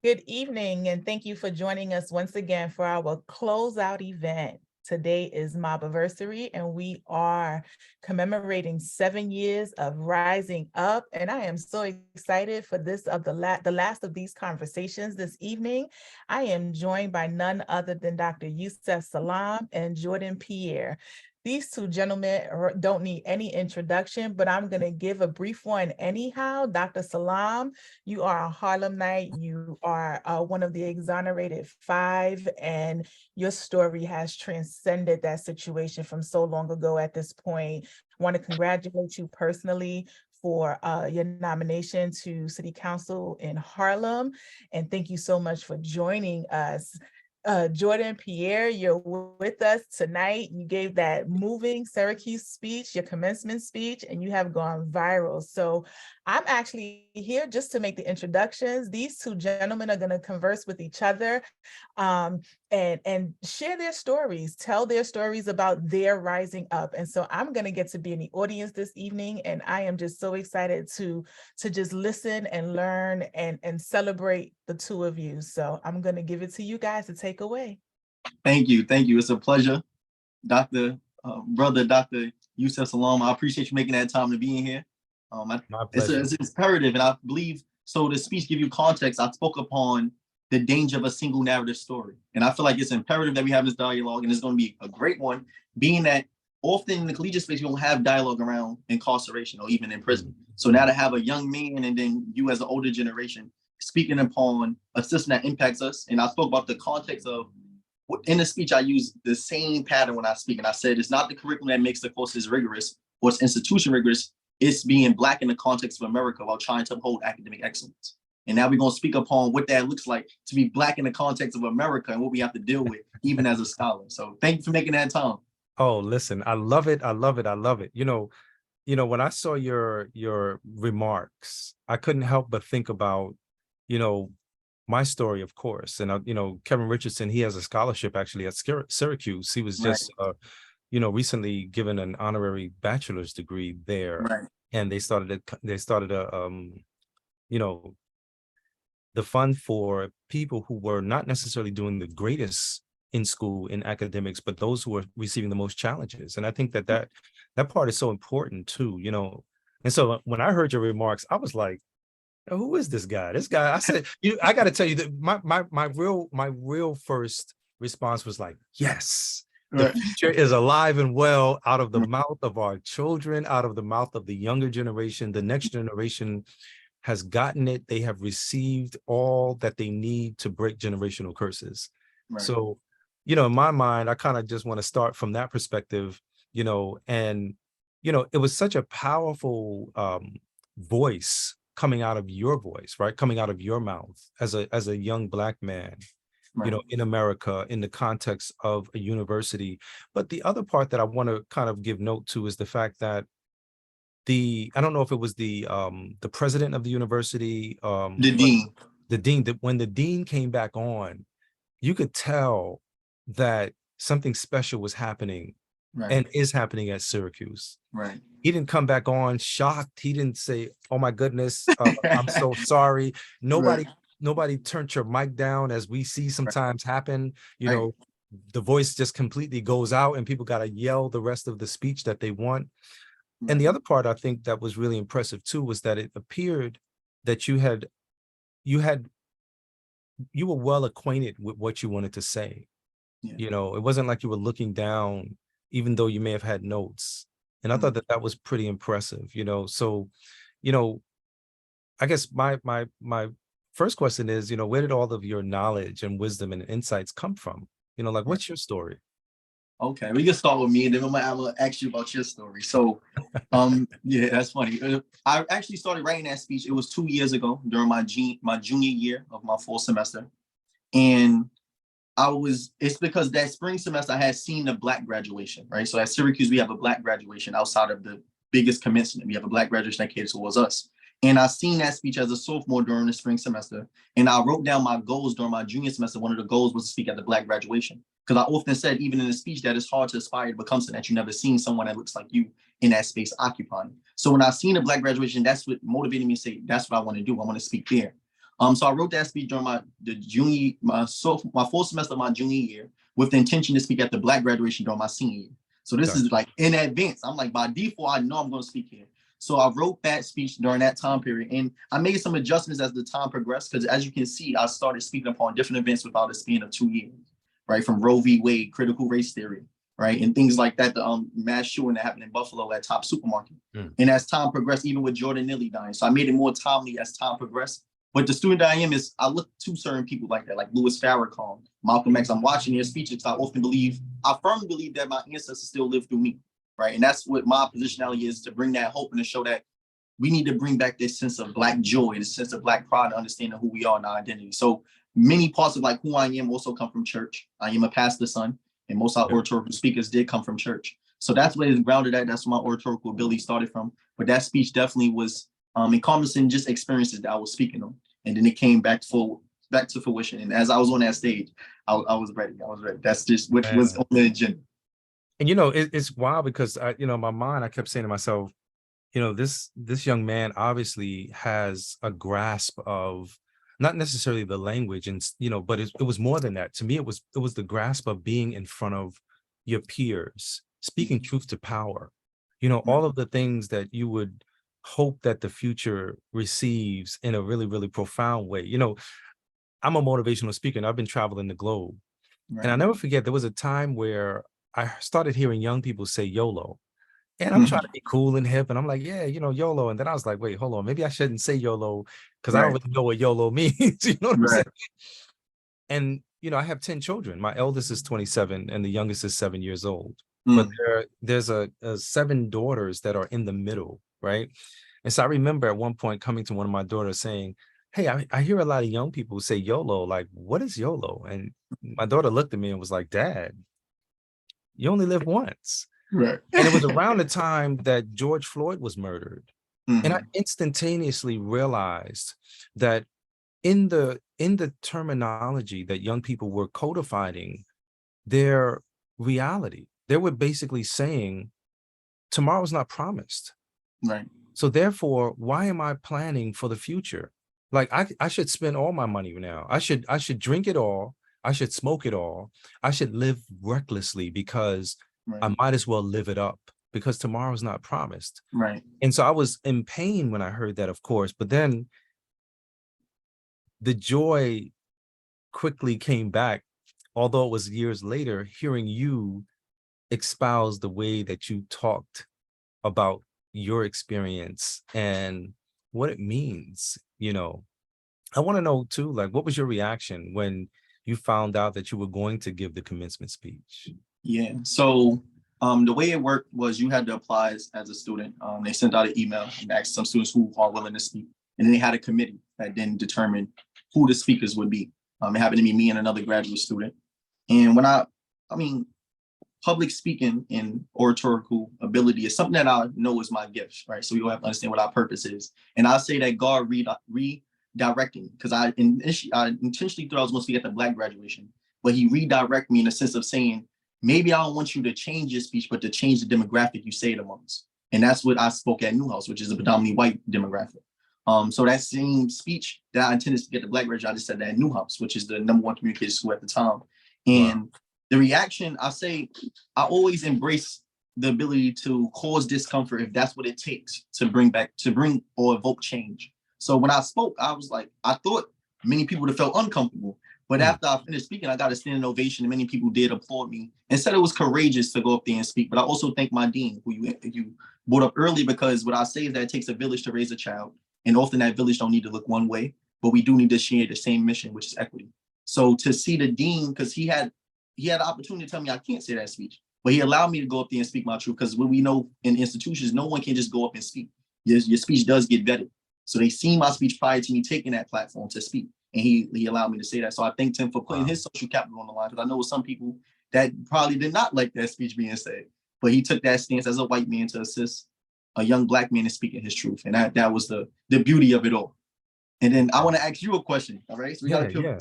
Good evening, and thank you for joining us once again for our closeout event. Today is my anniversary, and we are commemorating 7 years of rising up. And I am so excited for this of the last of these conversations this evening. I am joined by none other than Dr. Yusef Salaam and Jordan Pierre. These two gentlemen don't need any introduction, but I'm going to give a brief one anyhow. Dr. Salaam, you are a Harlemite. You are one of the Exonerated Five, and your story has transcended that situation from so long ago at this point. I want to congratulate you personally for your nomination to City Council in Harlem, and thank you so much for joining us. Jordan Pierre, you're with us tonight. You gave that moving Syracuse speech, your commencement speech, and you have gone viral. So I'm actually here just to make the introductions. These two gentlemen are going to converse with each other and share their stories, tell their stories about their rising up. And so I'm going to get to be in the audience this evening, and I am just so excited to just listen and learn and celebrate the two of you. So I'm going to give it to you guys to take away. Thank you. It's a pleasure, Dr. Dr. Yusef Salaam. I appreciate you making that time to be in here. It's imperative, and I believe so. The speech give you context. I spoke upon the danger of a single narrative story, and I feel like it's imperative that we have this dialogue, and it's going to be a great one, being that often in the collegiate space you don't have dialogue around incarceration or even in prison. So now to have a young man and then you as an older generation speaking upon a system that impacts us, and I spoke about the context of. In the speech, I use the same pattern when I speak, and I said it's not the curriculum that makes the courses rigorous or its institution rigorous. It's being Black in the context of America while trying to uphold academic excellence. And now we're going to speak upon what that looks like to be Black in the context of America and what we have to deal with, even as a scholar. So thank you for making that time. Oh, listen, I love it. I love it. I love it. You know, when I saw your remarks, I couldn't help but think about, my story, of course. And, Kevin Richardson, he has a scholarship actually at Syracuse. He was just, recently given an honorary bachelor's degree there. Right. And they started the fund for people who were not necessarily doing the greatest in school in academics, but those who were receiving the most challenges. And I think that part is so important too, And so when I heard your remarks, I was like, who is this guy? I said, I got to tell you that my real first response was like, yes, the future is alive and well out of the mouth of our children, out of the mouth of the younger generation. The next generation has gotten it. They have received all that they need to break generational curses. Right. So, in my mind, I kind of just want to start from that perspective, and, it was such a powerful voice coming out of your voice, right? Coming out of your mouth as a young Black man, right, in America, in the context of a university. But the other part that I want to kind of give note to is the fact that I don't know if it was the president of the university, the dean, that when the dean came back on, you could tell that something special was happening. Right. And is happening at Syracuse. Right. He didn't come back on shocked. He didn't say, "Oh my goodness, I'm so sorry." Nobody turned your mic down, as we see sometimes happen. The voice just completely goes out, and people got to yell the rest of the speech that they want. Right. And the other part I think that was really impressive too was that it appeared that you were well acquainted with what you wanted to say. Yeah. It wasn't like you were looking down, even though you may have had notes. And I thought that was pretty impressive, So, I guess my first question is, where did all of your knowledge and wisdom and insights come from? What's your story? Okay, we can start with me, and then I'm gonna ask you about your story. So, yeah, that's funny. I actually started writing that speech. It was 2 years ago during my junior year of my fall semester. And it's because that spring semester I had seen the Black graduation, right? So at Syracuse, we have a Black graduation outside of the biggest commencement. We have a Black graduation that caters towards us. And I seen that speech as a sophomore during the spring semester. And I wrote down my goals during my junior semester. One of the goals was to speak at the Black graduation. Because I often said, even in the speech, that it's hard to aspire to become something that you've never seen someone that looks like you in that space occupying. So when I seen a Black graduation, that's what motivated me to say, that's what I want to do. I want to speak there. So I wrote that speech during my full semester of my junior year with the intention to speak at the Black graduation during my senior year. So this is like in advance. I'm like, by default, I know I'm going to speak here. So I wrote that speech during that time period, and I made some adjustments as the time progressed, because as you can see, I started speaking upon different events without a span of 2 years, right? From Roe v. Wade, critical race theory, right? And things like that, the mass shooting that happened in Buffalo at Top Supermarket. And as time progressed, even with Jordan Neely dying. So I made it more timely as time progressed. But the student that I am is, I look to certain people like that, like Louis Farrakhan, Malcolm X. I'm watching their speeches. I firmly believe that my ancestors still live through me, right? And that's what my positionality is, to bring that hope and to show that we need to bring back this sense of Black joy, this sense of Black pride, understanding who we are and our identity. So many parts of like who I am also come from church. I am a pastor's son, and most of our oratorical speakers did come from church. So that's where it's grounded at. That's where my oratorical ability started from. But that speech definitely was encompassing just experiences that I was speaking on. And then it came back to fruition. And as I was on that stage, I was ready. That's just what was on the agenda. And it's wild because my mind, I kept saying to myself, this young man obviously has a grasp of not necessarily the language, and but it was more than that. To me, it was the grasp of being in front of your peers, speaking truth to power. All of the things that you would hope that the future receives in a really, really profound way. I'm a motivational speaker, and I've been traveling the globe. Right. And I never forget, there was a time where I started hearing young people say YOLO. And I'm trying to be cool and hip. And I'm like, yeah, YOLO. And then I was like, wait, hold on. Maybe I shouldn't say YOLO, because I don't really know what YOLO means. You know what I'm saying? And, I have 10 children. My eldest is 27 and the youngest is 7 years old. But there's 7 daughters that are in the middle, right? And so I remember at one point coming to one of my daughters saying, hey, I hear a lot of young people say YOLO. Like, what is YOLO? And my daughter looked at me and was like, Dad, you only live once. Right. And it was around the time that George Floyd was murdered. And I instantaneously realized that in the terminology that young people were codifying their reality, they were basically saying, tomorrow's not promised. Right. So therefore, why am I planning for the future? Like I should spend all my money now. I should drink it all. I should smoke it all. I should live recklessly, because I might as well live it up, because tomorrow's not promised. Right. And so I was in pain when I heard that, of course, but then the joy quickly came back, although it was years later, hearing you espouse the way that you talked about your experience and what it means. I want to know too, like, what was your reaction when you found out that you were going to give the commencement speech? Yeah. So the way it worked was you had to apply as a student. They sent out an email and asked some students who are willing to speak. And then they had a committee that then determined who the speakers would be. It happened to be me and another graduate student. And when public speaking and oratorical ability is something that I know is my gift, right? So we all have to understand what our purpose is. And I say that God redirecting, because I intentionally thought I was going to speak at the Black graduation, but he redirected me in the sense of saying, maybe I don't want you to change your speech, but to change the demographic you say it amongst. And that's what I spoke at Newhouse, which is a predominantly white demographic. So that same speech that I intended to get the Black graduation, I just said that at Newhouse, which is the #1 communication school at the time. And the reaction, I always embrace the ability to cause discomfort if that's what it takes to bring or evoke change. So when I spoke, I was like, I thought many people would have felt uncomfortable. But after I finished speaking, I got a standing ovation, and many people did applaud me and said it was courageous to go up there and speak. But I also thank my dean, who you brought up early, because what I say is that it takes a village to raise a child. And often that village don't need to look one way, but we do need to share the same mission, which is equity. So to see the dean, because he had the opportunity to tell me I can't say that speech, but he allowed me to go up there and speak my truth. Because when we know in institutions, no one can just go up and speak. Your speech does get vetted. So they seen my speech prior to me taking that platform to speak. And he allowed me to say that. So I thanked him for putting his social capital on the line, because I know some people that probably did not like that speech being said. But he took that stance as a white man to assist a young Black man in speaking his truth. And that was the beauty of it all. And then I want to ask you a question. All right. So we got to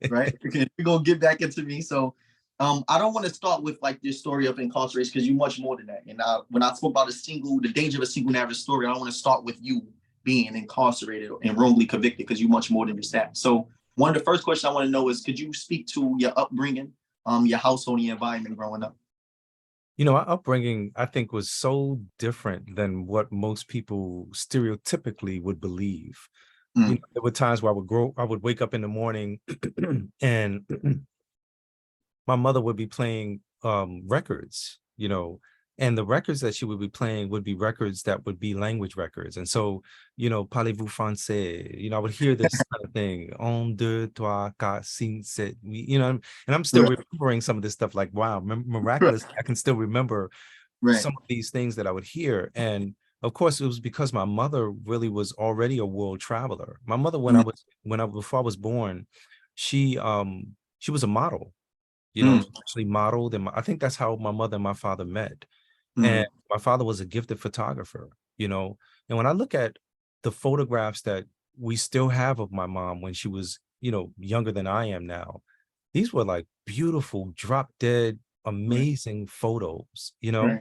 right? Okay, we're going to get back into me. So I don't want to start with like this story of incarceration, because you're much more than that. And when I spoke about the danger of a single narrative story, I don't want to start with you being incarcerated and wrongly convicted, because you're much more than just that. So one of the first questions I want to know is, could you speak to your upbringing, your household, and your environment growing up? You know, our upbringing, I think, was so different than what most people stereotypically would believe. You know, there were times where I would wake up in the morning and my mother would be playing records, you know, and the records that she would be playing would be records that would be language records. And so, you know, parlez-vous français, you know, I would hear this kind of thing, un, deux, trois, quatre, cinq, sept, you know, and I'm still remembering some of this stuff, like, wow, miraculous. I can still remember some of these things that I would hear. And of course, it was because my mother really was already a world traveler. My mother, before I was born, she was a model. You know, she actually modeled, and I think that's how my mother and my father met. And my father was a gifted photographer, you know. And when I look at the photographs that we still have of my mom when she was, you know, younger than I am now, these were like beautiful, drop dead, amazing photos, you know.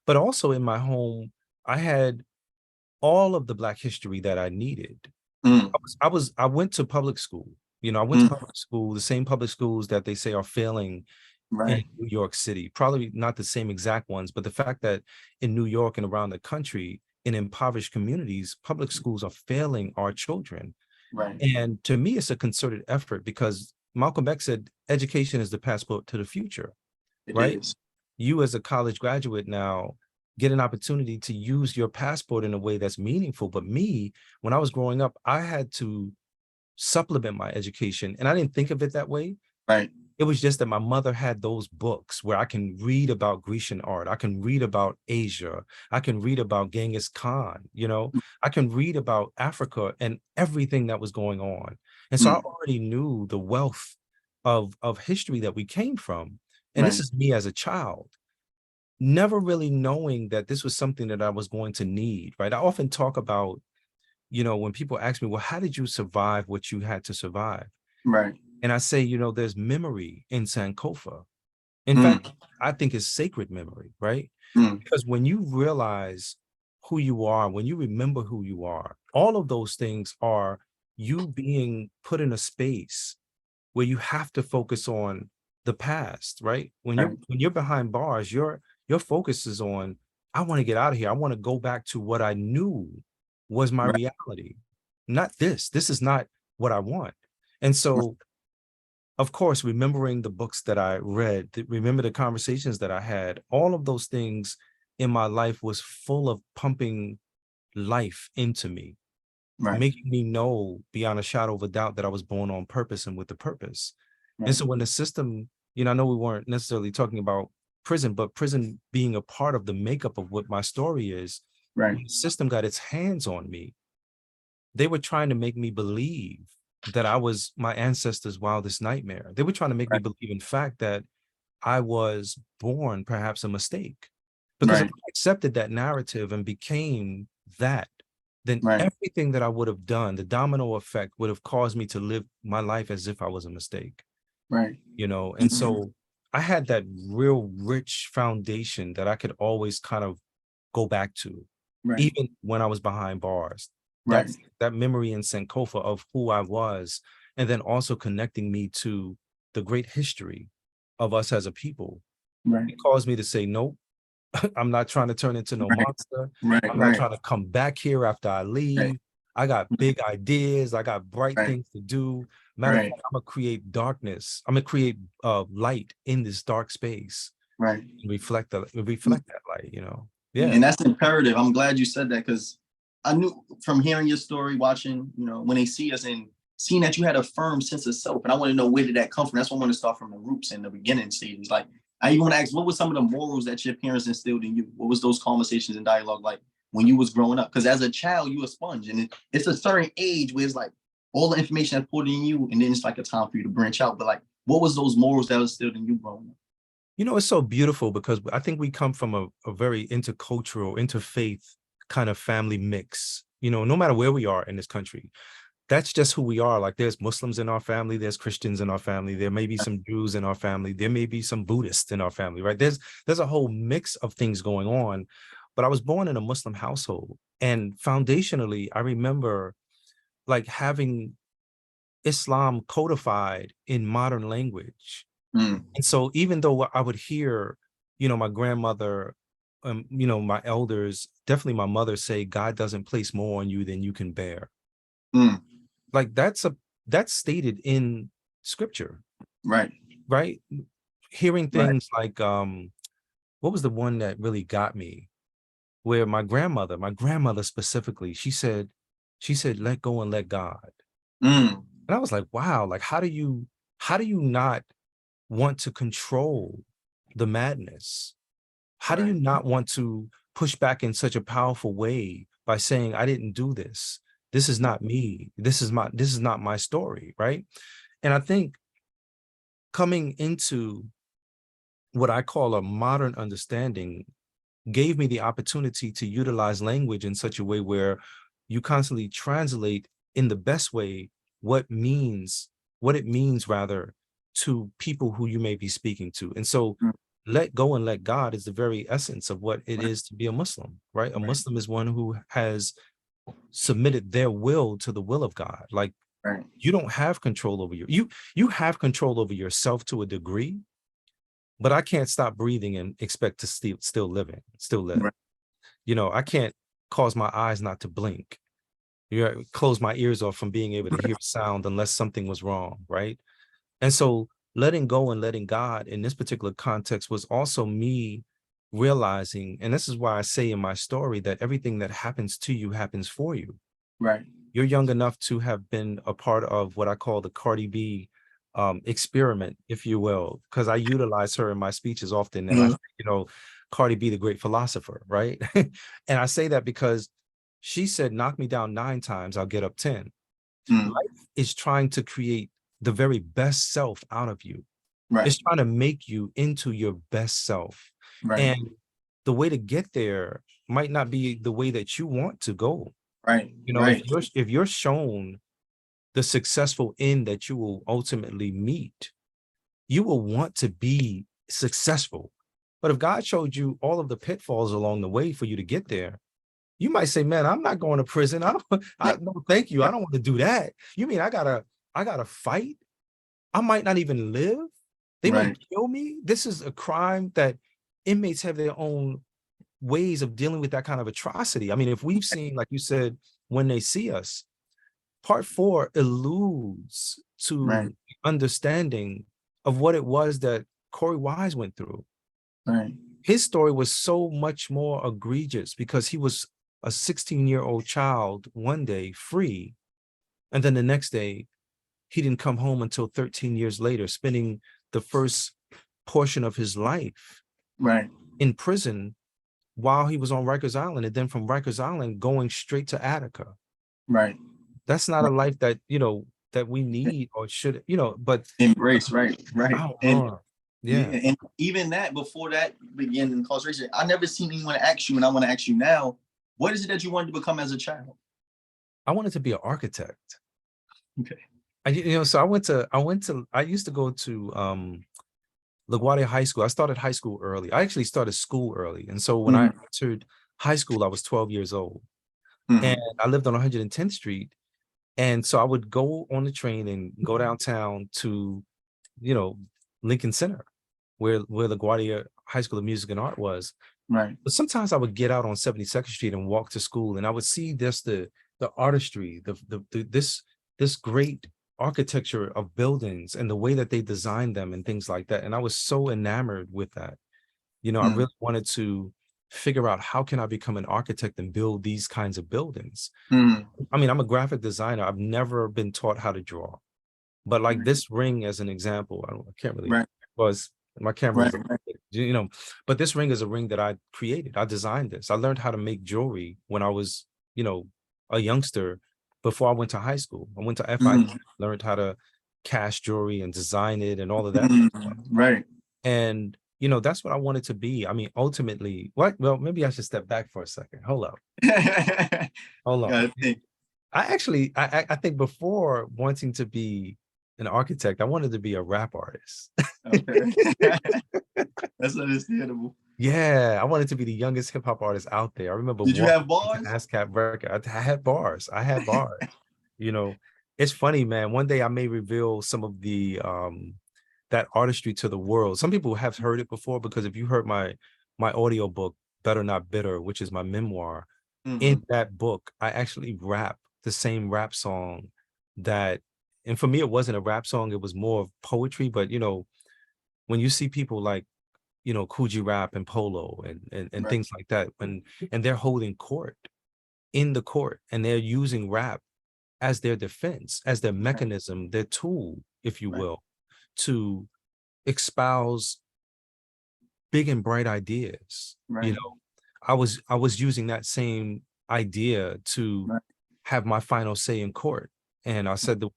But also in my home, I had all of the Black history that I needed. I went to public school. You know, I went to public school, the same public schools that they say are failing in New York City. Probably not the same exact ones, but the fact that in New York and around the country, in impoverished communities, public schools are failing our children. And to me, it's a concerted effort, because Malcolm X said, education is the passport to the future, right? You as a college graduate now get an opportunity to use your passport in a way that's meaningful. But me, when I was growing up, I had to supplement my education, and I didn't think of it that way. It was just that my mother had those books where I can read about Grecian art, I can read about Asia, I can read about Genghis Khan, you know, I can read about Africa and everything that was going on. And so I already knew the wealth of history that we came from. And this is me as a child, never really knowing that this was something that I was going to need, right? I often talk about, you know, when people ask me, well, how did you survive what you had to survive? And I say, you know, there's memory in Sankofa. In fact, I think it's sacred memory, right? Because when you realize who you are, when you remember who you are, all of those things are you being put in a space where you have to focus on the past, right? When you're behind bars, your focus is on, I want to get out of here. I want to go back to what I knew was my reality, not this. This is not what I want. And so, of course, remembering the books that I read, remember the conversations that I had, all of those things in my life was full of pumping life into me, making me know beyond a shadow of a doubt that I was born on purpose and with a purpose. And so when the system, you know, I know we weren't necessarily talking about prison, but prison being a part of the makeup of what my story is, when the system got its hands on me, they were trying to make me believe that I was my ancestors' wildest nightmare. They were trying to make me believe, in fact, that I was born perhaps a mistake. Because if I accepted that narrative and became that, then everything that I would have done, the domino effect, would have caused me to live my life as if I was a mistake. You know, and so I had that real rich foundation that I could always kind of go back to, even when I was behind bars. That memory in Sankofa of who I was, and then also connecting me to the great history of us as a people. It caused me to say, nope, I'm not trying to turn into no monster. I'm not trying to come back here after I leave. I got big ideas. I got bright things to do. Matter of fact, I'm gonna create darkness. I'm gonna create light in this dark space. And reflect that light, you know. And that's imperative. I'm glad you said that, because I knew from hearing your story, watching, you know, when they see us and seeing that you had a firm sense of self. And I want to know, where did that come from? That's why I want to start from the roots in the beginning stages. Like, I even want to ask, what were some of the morals that your parents instilled in you? What was those conversations and dialogue like when you was growing up? Because as a child, you a sponge, and it's a certain age where it's like all the information that's poured in you, and then it's like a time for you to branch out. But like, what was those morals that was instilled in you growing up? You know, it's so beautiful, because I think we come from a very intercultural, interfaith kind of family mix, you know, no matter where we are in this country. That's just who we are. Like, there's Muslims in our family, there's Christians in our family, there may be some Jews in our family, there may be some Buddhists in our family, right? There's a whole mix of things going on. but I was born in a Muslim household. And foundationally, I remember like having Islam codified in modern language. Mm. And so even though I would hear, you know, my grandmother, you know, my elders, definitely my mother say, God doesn't place more on you than you can bear. Mm. Like that's stated in scripture. Right. Right. Hearing Right. things like, what was the one that really got me? Where my grandmother specifically, she said, let go and let God. Mm. And I was like, wow, like how do you not want to control the madness? How do you not want to push back in such a powerful way by saying, I didn't do this. This is not me. This is not my story, right? And I think coming into what I call a modern understanding gave me the opportunity to utilize language in such a way where you constantly translate in the best way what it means rather to people who you may be speaking to. And so let go and let God is the very essence of what it is to be a Muslim, right? A Muslim is one who has submitted their will to the will of God. Like you don't have control over you have control over yourself to a degree, but I can't stop breathing and expect to still live. Right. You know, I can't cause my eyes not to blink. Close my ears off from being able to hear sound unless something was wrong, right? And so letting go and letting God in this particular context was also me realizing, and this is why I say in my story that everything that happens to you happens for you. Right. You're young enough to have been a part of what I call the Cardi B experiment, if you will, because I utilize her in my speeches often. And I say, you know, Cardi B, the great philosopher, right? And I say that because she said, knock me down 9 times, I'll get up 10. Life is trying to create the very best self out of you. Right. It's trying to make you into your best self. Right. And the way to get there might not be the way that you want to go. Right. You know, if you're shown the successful end that you will ultimately meet, you will want to be successful. But if God showed you all of the pitfalls along the way for you to get there, you might say, man, I'm not going to prison. No, thank you. I don't want to do that. You mean I gotta fight? I might not even live. They might kill me. This is a crime that inmates have their own ways of dealing with that kind of atrocity. I mean, if we've seen, like you said, When They See Us, part 4 alludes to understanding of what it was that Corey Wise went through. Right. His story was so much more egregious because he was a 16-year-old child one day free, and then the next day he didn't come home until 13 years later, spending the first portion of his life in prison while he was on Rikers Island, and then from Rikers Island going straight to Attica. Right. That's not a life that, you know, that we need or should, you know, but embrace. Right. And and even that, before that began incarceration, I never seen anyone ask you, and I want to ask you now, what is it that you wanted to become as a child? I wanted to be an architect. Okay. So I used to go to LaGuardia High School. I started high school early. I actually started school early. And so when I entered high school, I was 12 years old. And I lived on 110th Street. And so I would go on the train and go downtown to, you know, Lincoln Center, where LaGuardia High School of Music and Art was. Right. But sometimes I would get out on 72nd Street and walk to school, and I would see the artistry, this great architecture of buildings and the way that they designed them and things like that. And I was so enamored with that. You know, I really wanted to figure out how can I become an architect and build these kinds of buildings. I mean, I'm a graphic designer. I've never been taught how to draw, but like this ring as an example, I can't really, was my camera, you know, but this ring is a ring that I created. I designed this. I learned how to make jewelry when I was, you know, a youngster before I went to high school. I went to FI, learned how to cast jewelry and design it and all of that. Right. And, you know, that's what I wanted to be. I mean, ultimately, well, maybe I should step back for a second. Hold up. Hold on. I think before wanting to be an architect, I wanted to be a rap artist. Okay. That's understandable. Yeah, I wanted to be the youngest hip hop artist out there. I remember Did you walking have bars? into ASCAP record. I had bars. I had bars. You know, it's funny, man. One day I may reveal some of the that artistry to the world. Some people have heard it before, because if you heard my audio book, Better Not Bitter, which is my memoir, in that book, I actually rap the same rap song that, and for me, it wasn't a rap song, it was more of poetry. But you know, when you see people like, you know, Coogee Rap and Polo and Right. things like that, and they're holding court in the court, and they're using rap as their defense, as their mechanism, their tool, if you Right. will, to espouse big and bright ideas. Right. You know, I was using that same idea to Right. have my final say in court. And I said the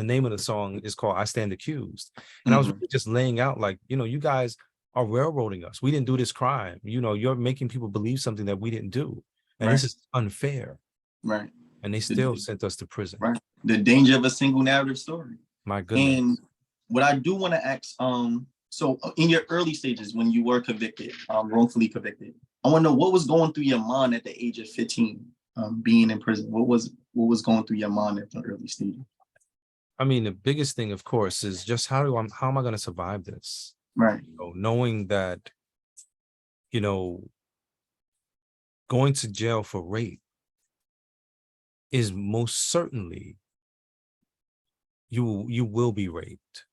name of the song is called I Stand Accused. And I was really just laying out, like, you know, you guys are railroading us. We didn't do this crime. You know, you're making people believe something that we didn't do. And this is unfair. Right. And they still sent us to prison. Right. The danger of a single narrative story. My goodness. And what I do want to ask, so in your early stages when you were convicted, wrongfully convicted, I want to know what was going through your mind at the age of 15, being in prison. What was going through your mind at the early stages? I mean, the biggest thing, of course, is just how am I going to survive this? Right. You know, knowing that, you know, going to jail for rape is most certainly you will be raped.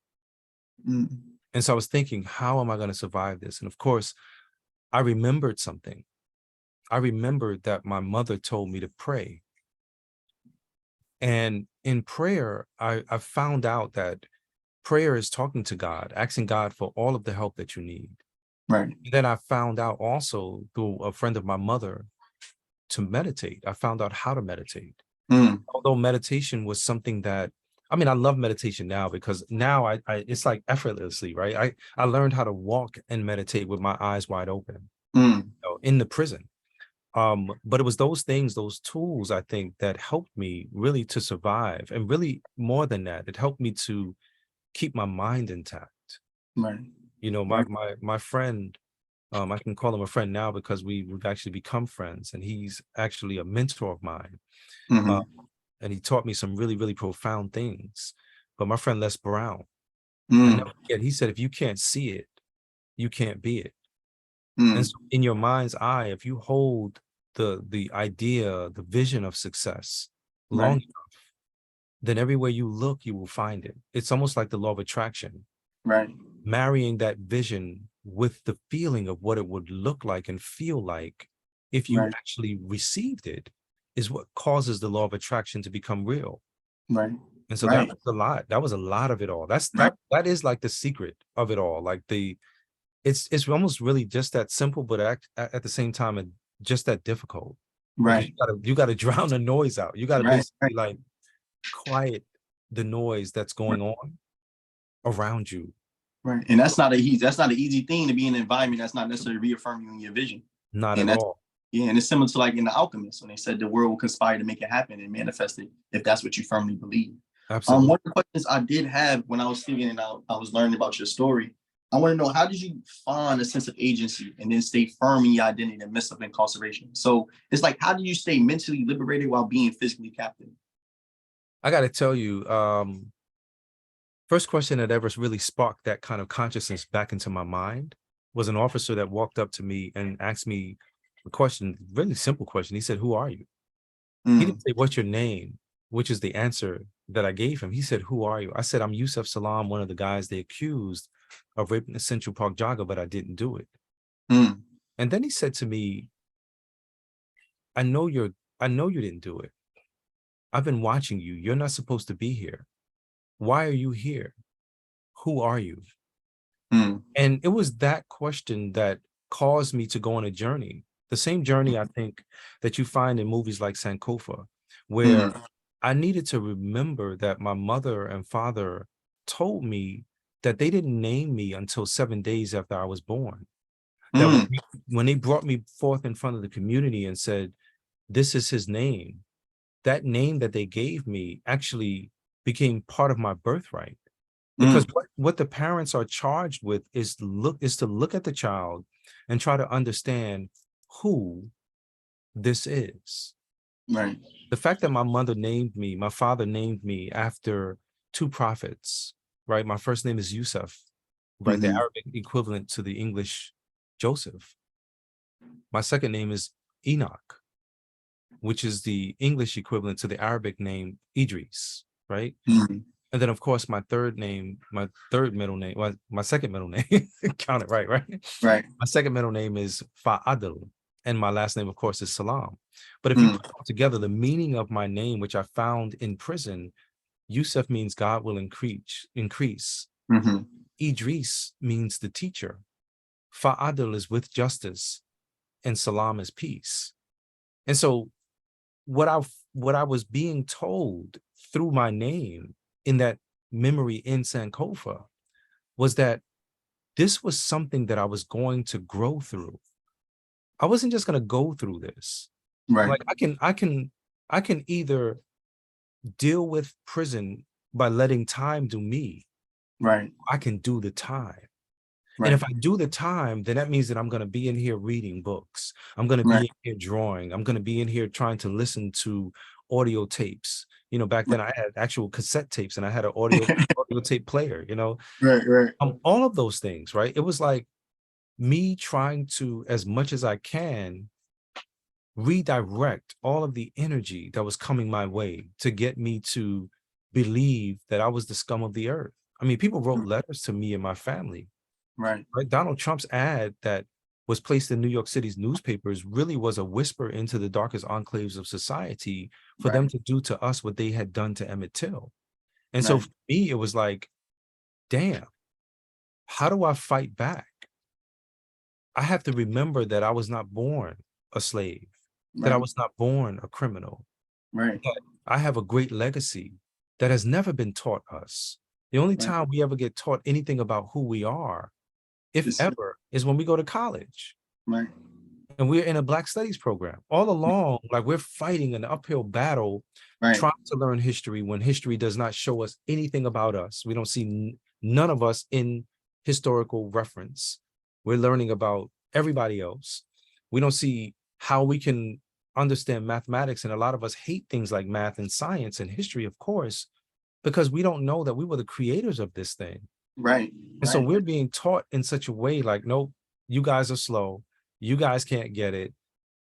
And so I was thinking, how am I going to survive this? And of course, I remembered something. I remembered that my mother told me to pray. And in prayer, I found out that prayer is talking to God, asking God for all of the help that you need. Right. And then I found out also through a friend of my mother to meditate. I found out how to meditate. Although meditation was something that, I mean, I love meditation now, because now I it's like effortlessly, right? I learned how to walk and meditate with my eyes wide open, you know, in the prison. But it was those things, those tools, I think, that helped me really to survive. And really more than that, it helped me to keep my mind intact. Right. You know, my friend, I can call him a friend now because we've actually become friends, and he's actually a mentor of mine. And he taught me some really, really profound things. But my friend Les Brown, he said, if you can't see it, you can't be it. And so in your mind's eye, if you hold the idea, the vision of success long enough, then everywhere you look, you will find it. It's almost like the law of attraction. Right. Marrying that vision with the feeling of what it would look like and feel like if you actually received it is what causes the law of attraction to become real. Right. And so that was a lot. That was a lot of it all. That is like the secret of it all. Like it's almost really just that simple, but at the same time, just that difficult. Right. You gotta drown the noise out. You gotta basically like quiet the noise that's going on around you. Right. And that's not an easy thing, to be in an environment that's not necessarily reaffirming you in your vision. Not at all. Yeah, and it's similar to like in The Alchemist, when they said the world will conspire to make it happen and manifest it if that's what you firmly believe. Absolutely. One of the questions I did have when I was thinking and I was learning about your story, I want to know, how did you find a sense of agency and then stay firm in your identity in the midst of incarceration? So it's like, how do you stay mentally liberated while being physically captive? I got to tell you, first question that ever really sparked that kind of consciousness back into my mind was an officer that walked up to me and asked me a question, really simple question. He said, "Who are you?" He didn't say, "What's your name?" which is the answer that I gave him. He said, "Who are you?" I said, "I'm Yusef Salaam, one of the guys they accused of raping the Central Park jogger, but I didn't do it." And then he said to me, I know you didn't do it. I've been watching you. You're not supposed to be here. Why are you here? Who are you?" And it was that question that caused me to go on a journey. The same journey, I think, that you find in movies like Sankofa, where I needed to remember that my mother and father told me that they didn't name me until 7 days after I was born. That when they brought me forth in front of the community and said, "This is his name," that name that they gave me actually became part of my birthright. Because what the parents are charged with is to look at the child and try to understand who this is. Right. The fact that my father named me after two prophets, right? My first name is Yusef, right? The Arabic equivalent to the English Joseph. My second name is Enoch, which is the English equivalent to the Arabic name Idris, right? And then, of course, my second middle name, count it right? Right. My second middle name is Fa'adl, and my last name, of course, is Salaam. But if you put all together, the meaning of my name, which I found in prison, Yusef means God will increase. Idris means the teacher. Fa'adl is with justice, and Salam is peace. And so what I was being told through my name in that memory in Sankofa was that this was something that I was going to grow through. I wasn't just going to go through this. Right. Like I can either deal with prison by letting time do me. Right. I can do the time. Right. And if I do the time, then that means that I'm going to be in here reading books. I'm going to be in here drawing. I'm going to be in here trying to listen to audio tapes. You know, back then I had actual cassette tapes and I had an audio tape player, you know. Right. All of those things, right? It was like me trying to, as much as I can, redirect all of the energy that was coming my way to get me to believe that I was the scum of the earth. I mean, people wrote letters to me and my family. Right. Donald Trump's ad that was placed in New York City's newspapers really was a whisper into the darkest enclaves of society for them to do to us what they had done to Emmett Till. And so for me, it was like, damn, how do I fight back? I have to remember that I was not born a slave, that I was not born a criminal. That I have a great legacy that has never been taught us. The only time we ever get taught anything about who we are, if ever, is when we go to college. And we're in a Black Studies program. All along, like we're fighting an uphill battle, trying to learn history when history does not show us anything about us. We don't see none of us in historical reference. We're learning about everybody else. We don't see how we can understand mathematics. And a lot of us hate things like math and science and history, of course, because we don't know that we were the creators of this thing. And so we're being taught in such a way like, nope, you guys are slow. You guys can't get it.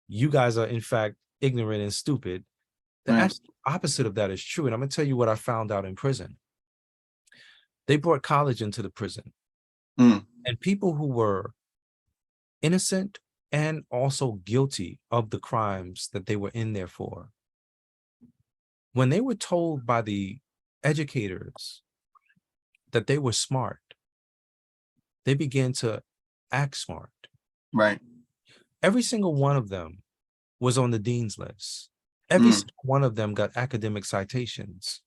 You guys are, in fact, ignorant and stupid. The absolute opposite of that is true. And I'm going to tell you what I found out in prison. They brought college into the prison. And people who were innocent and also guilty of the crimes that they were in there for, when they were told by the educators that they were smart, they began to act smart. Every single one of them was on the dean's list. Every single one of them got academic citations.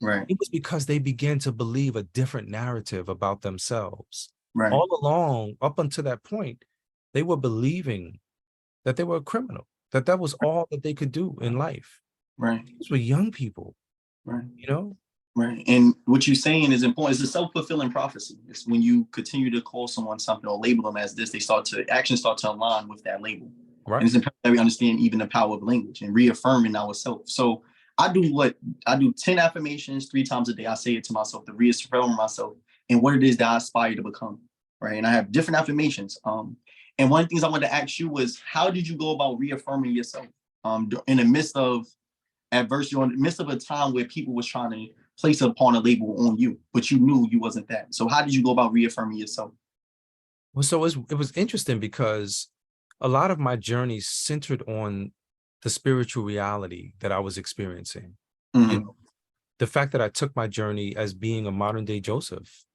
It was because they began to believe a different narrative about themselves. All along, up until that point, they were believing that they were a criminal, that that was all that they could do in life. These were young people, you know? And what you're saying is important. It's a self-fulfilling prophecy. It's when you continue to call someone something or label them as this, actions start to align with that label. And it's important that we understand even the power of language and reaffirming ourselves. So I do 10 affirmations 3 times a day. I say it to myself to reaffirm myself and what it is that I aspire to become. And I have different affirmations. And one of the things I wanted to ask you was, how did you go about reaffirming yourself in the midst of adversity, or in the midst of a time where people was trying to place upon a label on you, but you knew you wasn't that? So how did you go about reaffirming yourself? Well, so it was interesting because a lot of my journey centered on the spiritual reality that I was experiencing. You know, the fact that I took my journey as being a modern day Joseph,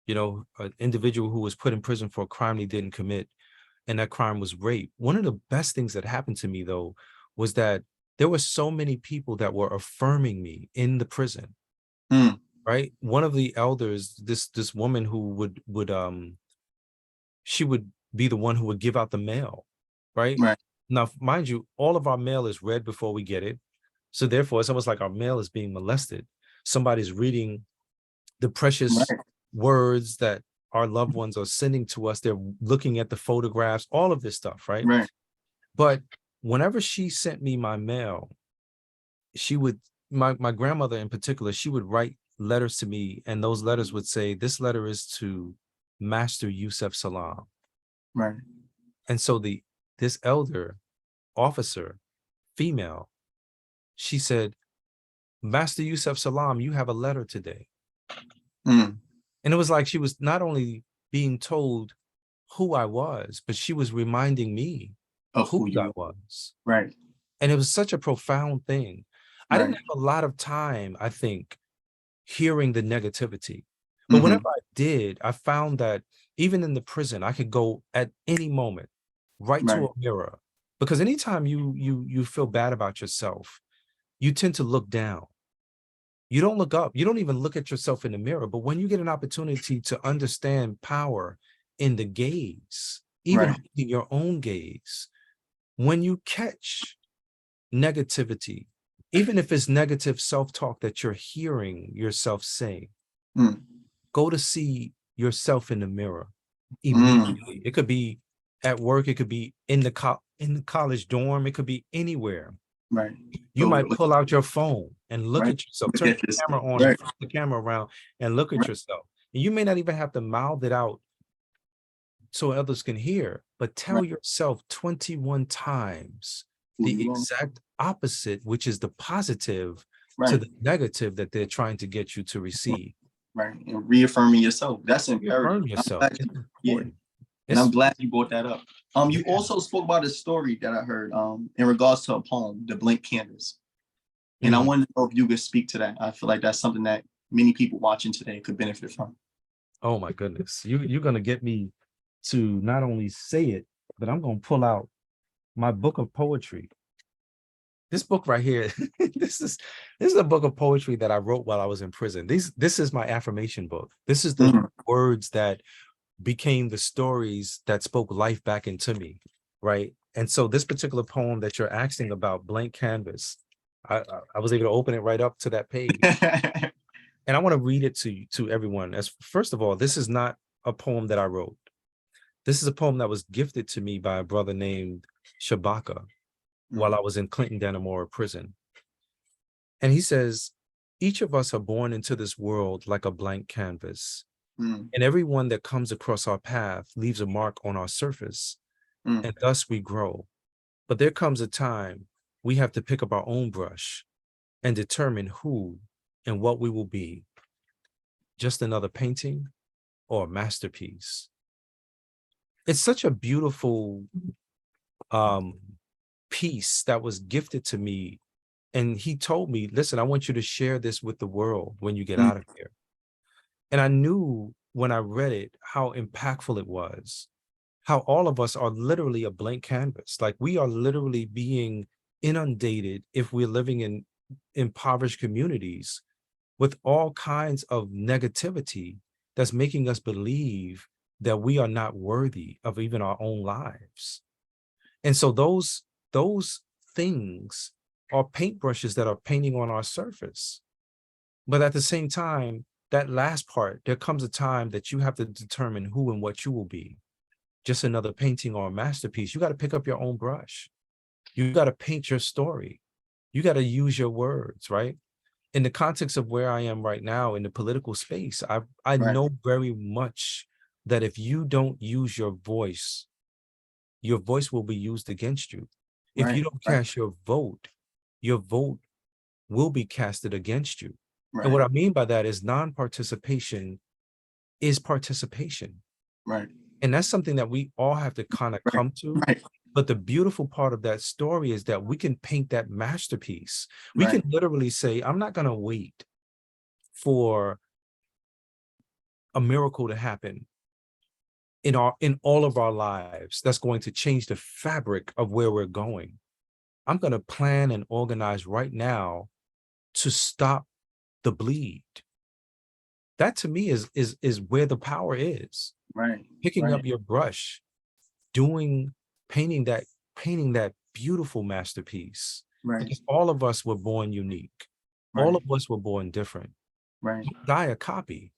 you know, an individual who was put in prison for a crime he didn't commit, and that crime was rape. One of the best things that happened to me, though, was that there were so many people that were affirming me in the prison. Right. One of the elders, this woman who she would be the one who would give out the mail. Right. Now, mind you, all of our mail is read before we get it. So therefore, it's almost like our mail is being molested. Somebody's reading the precious words that our loved ones are sending to us. They're looking at the photographs, all of this stuff, right? Right. But whenever she sent me my mail, she would, my grandmother in particular, she would write letters to me, and those letters would say, this letter is to Master Yusef Salaam. Right. And so this elder officer, female, she said, Master Yusef Salaam, you have a letter today. Mm. And it was like she was not only being told who I was, but she was reminding me Of who who you I are. was. Right. And it was such a profound thing. I didn't have a lot of time, I think, hearing the negativity. But whenever I did, I found that even in the prison, I could go at any moment right to a mirror. Because anytime you feel bad about yourself, you tend to look down. You don't look up. You don't even look at yourself in the mirror. But when you get an opportunity to understand power in the gaze, even holding your own gaze, when you catch negativity, even if it's negative self-talk that you're hearing yourself say, go to see yourself in the mirror immediately. It could be at work. It could be in the college dorm. It could be anywhere. Right. You might pull out your phone and look at yourself, turn the camera on, and flip the camera around and look at yourself. And you may not even have to mouth it out so others can hear, but tell yourself 21 times the exact opposite, which is the positive to the negative that they're trying to get you to receive. Right. And reaffirming yourself. That's imperative. Reaffirm yourself. And I'm glad you brought that up. You also spoke about a story that I heard in regards to a poem, The Blank Canvas. And I wanted to know if you could speak to that. I feel like that's something that many people watching today could benefit from. Oh my goodness. You're gonna get me to not only say it, but I'm gonna pull out my book of poetry. This book right here, this is a book of poetry that I wrote while I was in prison. This is my affirmation book. This is the words that became the stories that spoke life back into me, right? And so this particular poem that you're asking about, Blank Canvas, I was able to open it right up to that page. And I want to read it to everyone. As first of all, this is not a poem that I wrote. This is a poem that was gifted to me by a brother named Shabaka while I was in Clinton Dannemora prison. And he says, each of us are born into this world like a blank canvas. And everyone that comes across our path leaves a mark on our surface, and thus we grow. But there comes a time we have to pick up our own brush and determine who and what we will be. Just another painting or a masterpiece. It's such a beautiful piece that was gifted to me. And he told me, listen, I want you to share this with the world when you get out of here. And I knew when I read it, how impactful it was, how all of us are literally a blank canvas. Like we are literally being inundated if we're living in impoverished communities with all kinds of negativity that's making us believe that we are not worthy of even our own lives. And so those things are paintbrushes that are painting on our surface. But at the same time, that last part, there comes a time that you have to determine who and what you will be. Just another painting or a masterpiece. You got to pick up your own brush. You got to paint your story. You got to use your words, right? In the context of where I am right now in the political space, I know very much that if you don't use your voice will be used against you. If you don't cast your vote will be casted against you. And what I mean by that is non-participation is participation. And that's something that we all have to kind of come to. But the beautiful part of that story is that we can paint that masterpiece. We can literally say, I'm not going to wait for a miracle to happen in all of our lives that's going to change the fabric of where we're going. I'm going to plan and organize right now to stop the bleed. That to me is where the power is. Picking up your brush, painting that beautiful masterpiece. Because all of us were born unique. All of us were born different. Die a copy.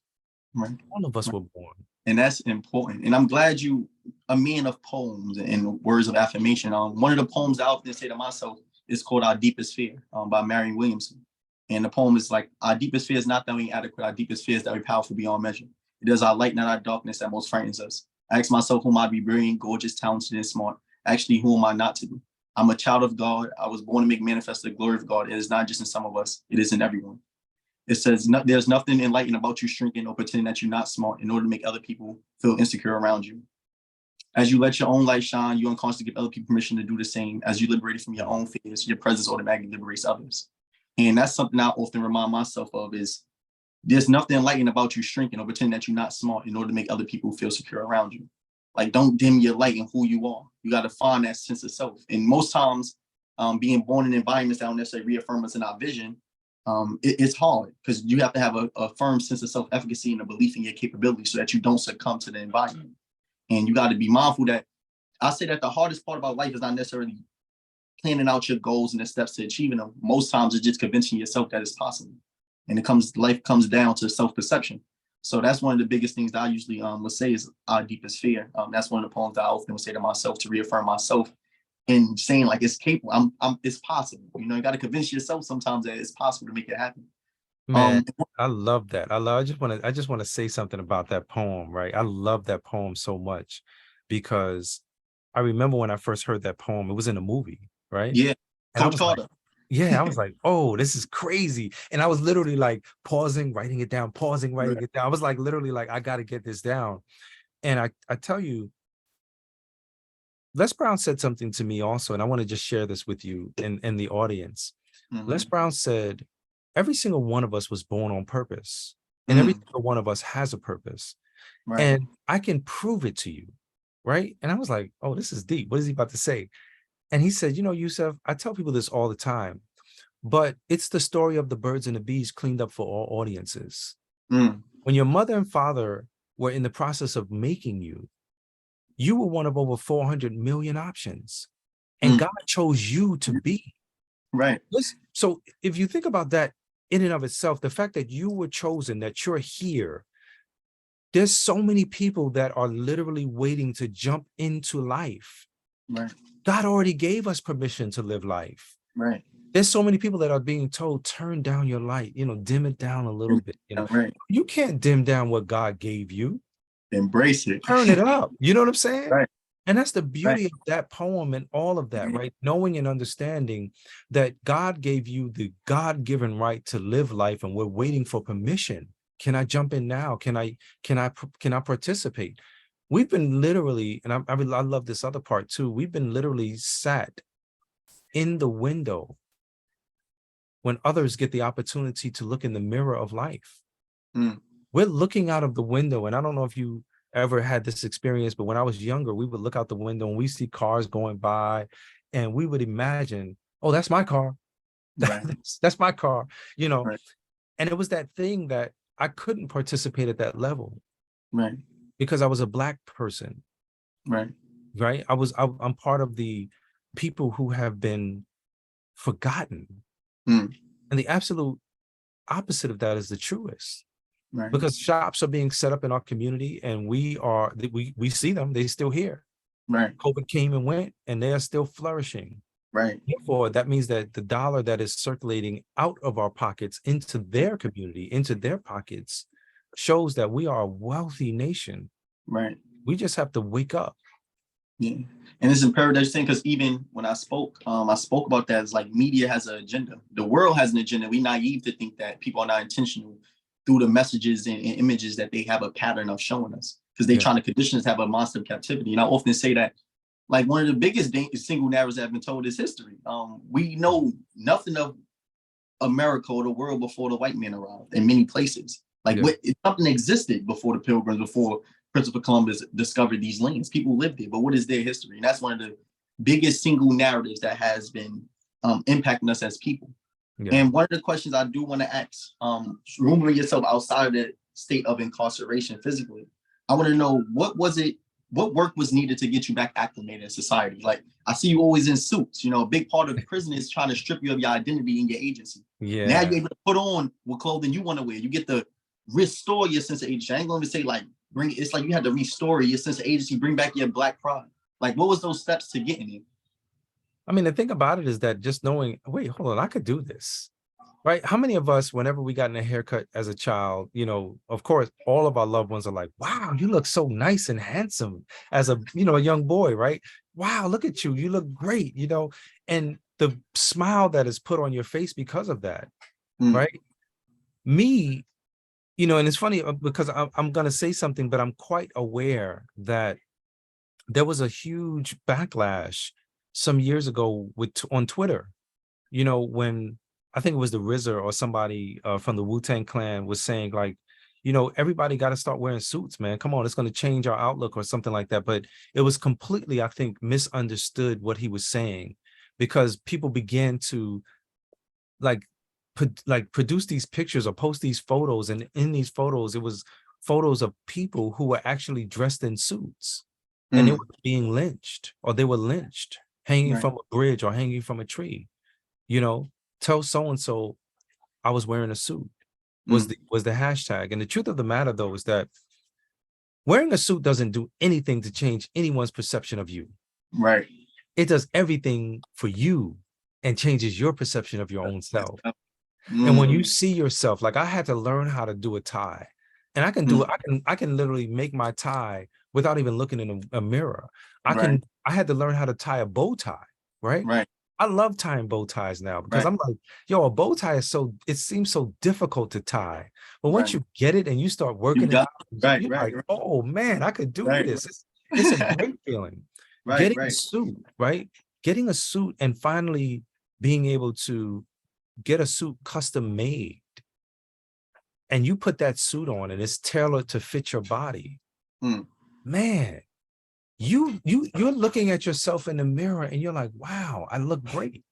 Right. All of us were born. And that's important. And I'm glad you a man of poems and words of affirmation. One of the poems I often say to myself is called Our Deepest Fear by Marion Williamson. And the poem is like, our deepest fear is not that we ain't adequate. Our deepest fear is that we're powerful beyond measure. It is our light, not our darkness, that most frightens us. I ask myself, who am I to be brilliant, gorgeous, talented, and smart? Actually, who am I not to be? I'm a child of God. I was born to make manifest the glory of God. It is not just in some of us. It is in everyone. It says, there's nothing enlightened about you shrinking or pretending that you're not smart in order to make other people feel insecure around you. As you let your own light shine, you unconsciously give other people permission to do the same. As you liberate from your own fears, your presence automatically liberates others. And that's something I often remind myself of is there's nothing enlightened about you shrinking or pretending that you're not smart in order to make other people feel secure around you. Like, don't dim your light and who you are. You got to find that sense of self. And most times, being born in environments that don't necessarily reaffirm us in our vision, it's hard because you have to have a firm sense of self-efficacy and a belief in your capability so that you don't succumb to the environment. And you got to be mindful that I say that the hardest part about life is not necessarily planning out your goals and the steps to achieving them. Most times it's just convincing yourself that it's possible. And life comes down to self-perception. So that's one of the biggest things that I usually would say is our deepest fear. That's one of the poems that I often would say to myself to reaffirm myself and saying like it's capable. It's possible. You know, you got to convince yourself sometimes that it's possible to make it happen. Man, I love that. I just want to say something about that poem, right? I love that poem so much because I remember when I first heard that poem, it was in a movie, right? Yeah. And Coach Carter. I was like, oh, this is crazy. And I was literally like pausing, writing it down, pausing, writing it down. I was like, literally like, I got to get this down. And I tell you, Les Brown said something to me also, and I want to just share this with you and the audience. Les Brown said, every single one of us was born on purpose, and every single one of us has a purpose. And I can prove it to you, right? And I was like, oh, this is deep. What is he about to say? And he said, you know, Yusef, I tell people this all the time, but it's the story of the birds and the bees cleaned up for all audiences. When your mother and father were in the process of making you, you were one of over 400 million options. And God chose you to be. Right. So if you think about that in and of itself, the fact that you were chosen, that you're here, there's so many people that are literally waiting to jump into life. Right. God already gave us permission to live life. Right. There's so many people that are being told, turn down your light, you know, dim it down a little bit. You know, you can't dim down what God gave you. Embrace it. Turn it up. You know what I'm saying? Right. And that's the beauty of that poem and all of that, right? Knowing and understanding that God gave you the God-given right to live life, and we're waiting for permission. Can I jump in now? Can I participate? We've been literally, and I love this other part too. We've been literally sat in the window when others get the opportunity to look in the mirror of life. We're looking out of the window, and I don't know if you ever had this experience, but when I was younger, we would look out the window and we see cars going by, and we would imagine, oh, that's my car. That's my car, you know. And it was that thing that I couldn't participate at that level, because I was a Black person, right? I'm part of the people who have been forgotten, and the absolute opposite of that is the truest. Because shops are being set up in our community, and we see them, they're still here. COVID came and went, and they are still flourishing. Therefore, that means that the dollar that is circulating out of our pockets into their community, into their pockets, shows that we are a wealthy nation. We just have to wake up. Yeah. And it's imperative that you're saying, because even when I spoke about that, it's like media has an agenda. The world has an agenda. We're naive to think that people are not intentional through the messages and images that they have a pattern of showing us, because they're trying to condition us to have a monster of captivity. And I often say that, like, one of the biggest single narratives that have been told is history. We know nothing of America or the world before the white man arrived in many places. Like, something existed before the Pilgrims, before Christopher Columbus discovered these lands. People lived there, but what is their history? And that's one of the biggest single narratives that has been impacting us as people. And one of the questions I do want to ask, removing yourself outside of the state of incarceration physically, I want to know, what work was needed to get you back acclimated in society? Like, I see you always in suits. You know, a big part of the prison is trying to strip you of your identity and your agency. Now you're able to put on what clothing you want to wear. You get the restore your sense of agency. I ain't gonna say like it's like you had to restore your sense of agency, bring back your Black pride. Like, what was those steps to getting it? I mean, the thing about it is that just knowing, wait, hold on, I could do this. Right? How many of us, whenever we got in a haircut as a child, you know, of course, all of our loved ones are like, wow, you look so nice and handsome as a, you know, a young boy, right? Wow, look at you. You look great, you know, and the smile that is put on your face because of that, right? Me, you know, and it's funny because I'm going to say something, but I'm quite aware that there was a huge backlash some years ago on Twitter, you know, when I think it was the RZA or somebody from the Wu-Tang Clan was saying like, you know, everybody got to start wearing suits, man. Come on, it's going to change our outlook or something like that. But it was completely, I think, misunderstood what he was saying, because people began to like produce these pictures or post these photos. And in these photos, it was photos of people who were actually dressed in suits and they were being lynched, or they were lynched, hanging from a bridge or hanging from a tree, you know. Tell so-and-so I was wearing a suit was the hashtag. And the truth of the matter, though, is that wearing a suit doesn't do anything to change anyone's perception of you. Right. It does everything for you and changes your perception of your own self. And when you see yourself, like I had to learn how to do a tie, and I can do it. I can literally make my tie without even looking in a mirror. I had to learn how to tie a bow tie, right? Right. I love tying bow ties now because I'm like, yo, a bow tie is it seems so difficult to tie. But once you get it and you start working it out, you're like, oh man, I could do this. It's a great feeling. Getting a suit, right? Getting a suit and finally being able to get a suit custom made. And you put that suit on and it's tailored to fit your body. Man, you're looking at yourself in the mirror and you're like, wow, I look great.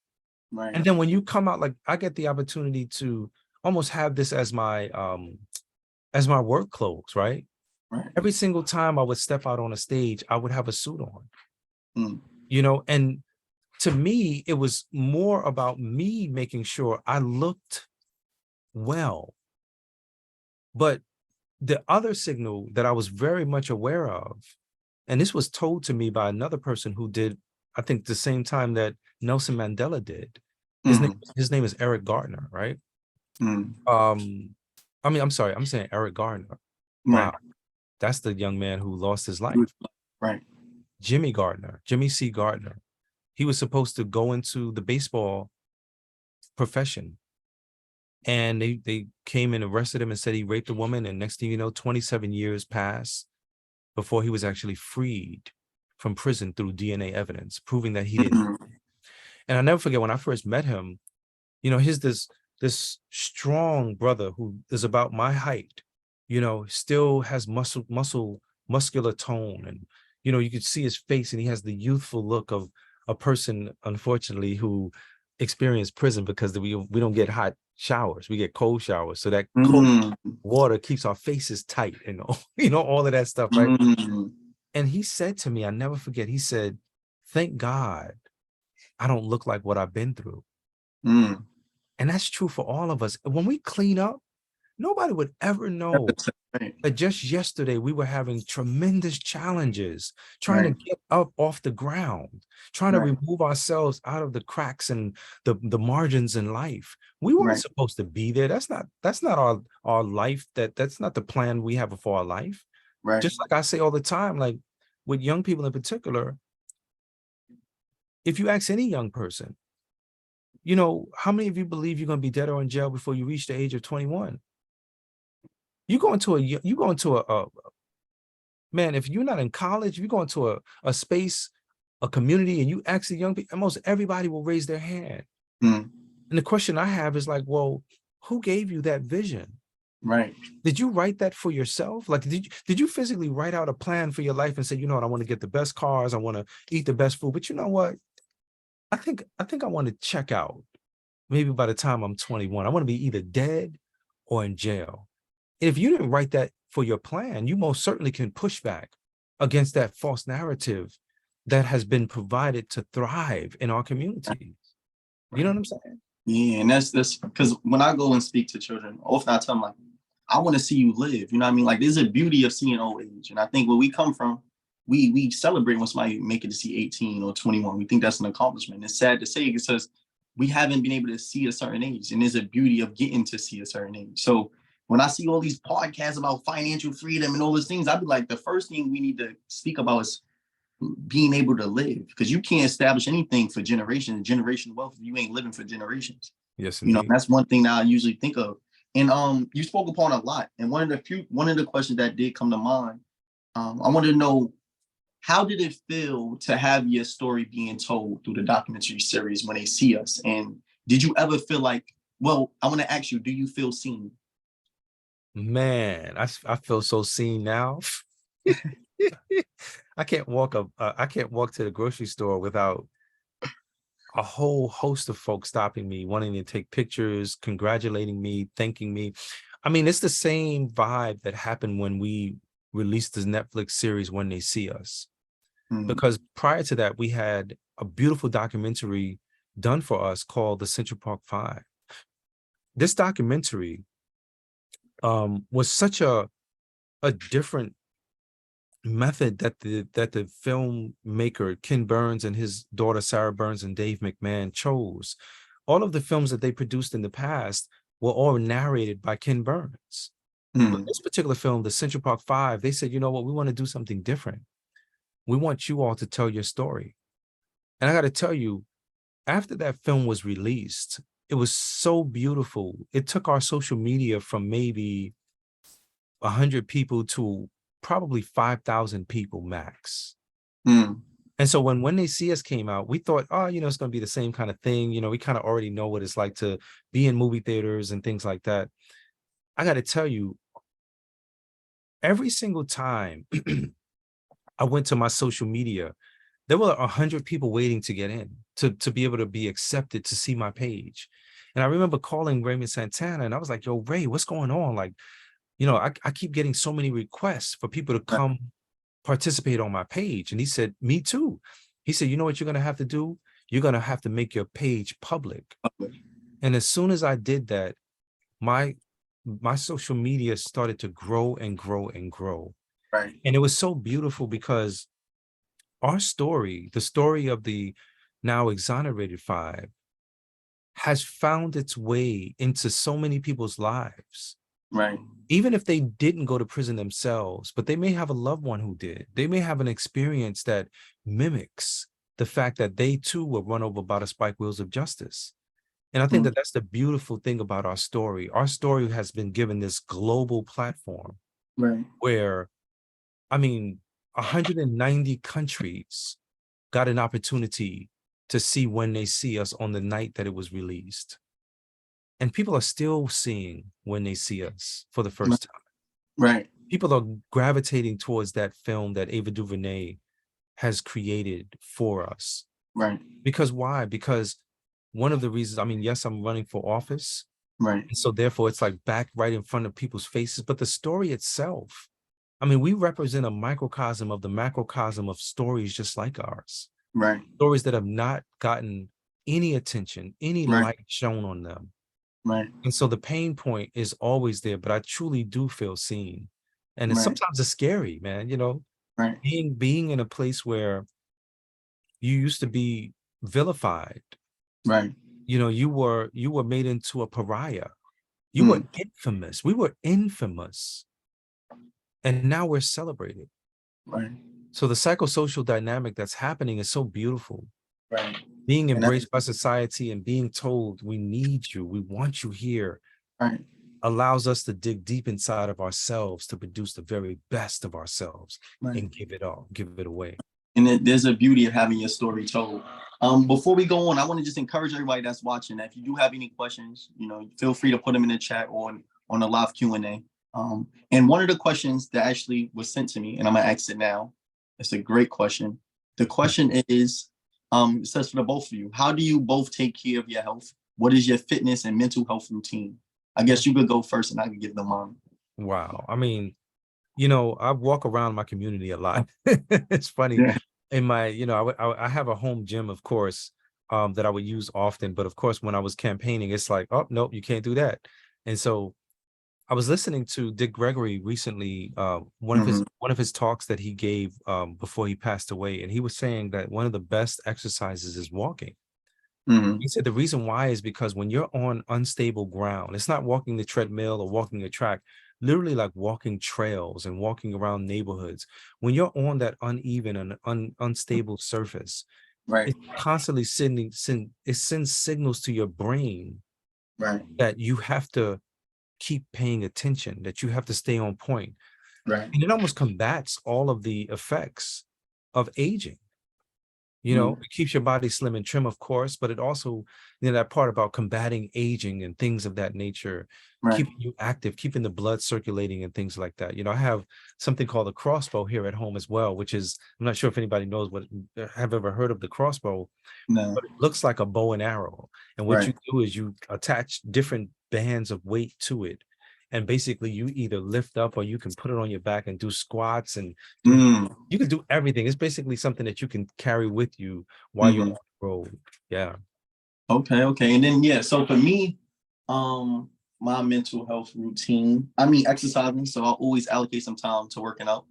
Right. And then when you come out, like I get the opportunity to almost have this as my work clothes, right? Every single time I would step out on a stage, I would have a suit on. You know, and to me, it was more about me making sure I looked well. But the other signal that I was very much aware of, and this was told to me by another person who did, I think, the same time that Nelson Mandela did. His name is Eric Gardner, right? I mean, I'm sorry, I'm saying Eric Gardner. Wow, that's the young man who lost his life. Right. Jimmy C. Gardner. He was supposed to go into the baseball profession. And they came and arrested him and said he raped a woman. And next thing you know, 27 years passed before he was actually freed from prison through DNA evidence, proving that he didn't. And I'll never forget when I first met him, you know, he's this strong brother who is about my height, you know, still has muscular tone. And, you know, you could see his face and he has the youthful look of a person, unfortunately, who experienced prison because we don't get hot showers, we get cold showers. So that cold water keeps our faces tight and, you know, all of that stuff, right? And he said to me, I never forget, he said, thank God I don't look like what I've been through. And that's true for all of us. When we clean up, nobody would ever know that just yesterday we were having tremendous challenges trying to get up off the ground, trying to remove ourselves out of the cracks and the margins in life. We weren't supposed to be there. That's not our life. That's not the plan we have for our life. Just like I say all the time, like with young people in particular, if you ask any young person, you know, how many of you believe you're going to be dead or in jail before you reach the age of 21? You go into a man, if you're not in college, you go into a space, a community, and you ask the young people, almost everybody will raise their hand. And the question I have is like, well, who gave you that vision? Did you write that for yourself? Like, did you physically write out a plan for your life and say, you know what, I want to get the best cars, I want to eat the best food, but you know what? I think I want to check out. Maybe by the time I'm 21, I want to be either dead or in jail. If you didn't write that for your plan, you most certainly can push back against that false narrative that has been provided to thrive in our communities. You know what I'm saying? Yeah, and that's because when I go and speak to children, often I tell them, like, I want to see you live. You know what I mean? Like, there's a beauty of seeing old age. And I think where we come from, we celebrate when somebody make it to see 18 or 21. We think that's an accomplishment. It's sad to say because we haven't been able to see a certain age. And there's a beauty of getting to see a certain age. So when I see all these podcasts about financial freedom and all those things, I'd be like, the first thing we need to speak about is being able to live, because you can't establish anything for generations, generational wealth, if you ain't living for generations. Yes, you know, indeed. that's one thing that I usually think of. And you spoke upon a lot. And one of the questions that did come to mind, I wanted to know, how did it feel to have your story being told through the documentary series when they see us? And did you ever feel like, well, I want to ask you, do you feel seen? Man, I feel so seen now. I can't walk to the grocery store without a whole host of folks stopping me, wanting to take pictures, congratulating me, thanking me. I mean, it's the same vibe that happened when we released the Netflix series When They See Us. Because prior to that, we had a beautiful documentary done for us called The Central Park Five. This documentary was such a different method that the filmmaker Ken Burns and his daughter Sarah Burns and Dave McMahon chose. All of the films that they produced in the past were all narrated by Ken Burns. But this particular film, The Central Park Five, they said, you know what, we want to do something different. We want you all to tell your story. And I got to tell you, after that film was released, it was so beautiful. It took our social media from maybe 100 people to probably 5,000 people max. And so when They See Us came out, we thought, oh, you know, it's going to be the same kind of thing. You know, we kind of already know what it's like to be in movie theaters and things like that. I got to tell you, every single time I went to my social media, there were 100 people waiting to get in, to be able to be accepted to see my page. And I remember calling Raymond Santana and I was like, yo, Ray, what's going on? Like, you know, I keep getting so many requests for people to come participate on my page. And he said, me too. He said, you know what you're going to have to do? You're going to have to make your page public. And as soon as I did that, my social media started to grow and grow and grow. Right. And it was so beautiful because our story, the story of the now Exonerated Five, has found its way into so many people's lives. Right. Even if they didn't go to prison themselves, but they may have a loved one who did. They may have an experience that mimics the fact that they too were run over by the spike wheels of justice. And I think that that's the beautiful thing about our story. Our story has been given this global platform, right, where, I mean, 190 countries got an opportunity to see When They See Us on the night that it was released. And people are still seeing When They See Us for the first time. Right. People are gravitating towards that film that Ava DuVernay has created for us. Right. Because why? Because one of the reasons, I mean, yes, I'm running for office. Right. And so therefore it's like back right in front of people's faces, but the story itself, I mean, we represent a microcosm of the macrocosm of stories just like ours. Right. Stories that have not gotten any attention, any light shown on them. Right. And so the pain point is always there, but I truly do feel seen. And it's sometimes it's scary, man, you know, being in a place where you used to be vilified. Right. You know, you were made into a pariah. You were infamous. We were infamous. And now we're celebrated. Right. So the psychosocial dynamic that's happening is so beautiful. Right. Being embraced by society and being told we need you, we want you here, allows us to dig deep inside of ourselves to produce the very best of ourselves and give it away. And there's a beauty of having your story told. Before we go on, I want to just encourage everybody that's watching that if you do have any questions, you know, feel free to put them in the chat or on the live Q&A. And one of the questions that actually was sent to me, and I'm gonna ask it now. It's a great question. The question is, it says for the both of you, how do you both take care of your health? What is your fitness and mental health routine? I guess you could go first and I could give them mine. Wow. I mean, you know, I walk around my community a lot. It's funny. Yeah. In my, you know, I have a home gym, of course, that I would use often. But of course, when I was campaigning, it's like, oh, nope, you can't do that. And so I was listening to Dick Gregory recently, one of his talks that he gave before he passed away, and he was saying that one of the best exercises is walking. He said the reason why is because when you're on unstable ground, it's not walking the treadmill or walking a track, literally like walking trails and walking around neighborhoods. When you're on that uneven and unstable surface, Right. it's constantly it sends signals to your brain Right. that you have to keep paying attention, that you have to stay on point. Right. And it almost combats all of the effects of aging. You know, it keeps your body slim and trim, of course, but it also, that part about combating aging and things of that nature, keeping you active, keeping the blood circulating and things like that. You know, I have something called a crossbow here at home as well, which is, I'm not sure if anybody knows have ever heard of the crossbow, but it looks like a bow and arrow. And what you do is you attach different bands of weight to it. And basically you either lift up or you can put it on your back and do squats and you can do everything. It's basically something that you can carry with you while you're on the road. Yeah. Okay. And then, so for me, my mental health routine, exercising. So I'll always allocate some time to working out.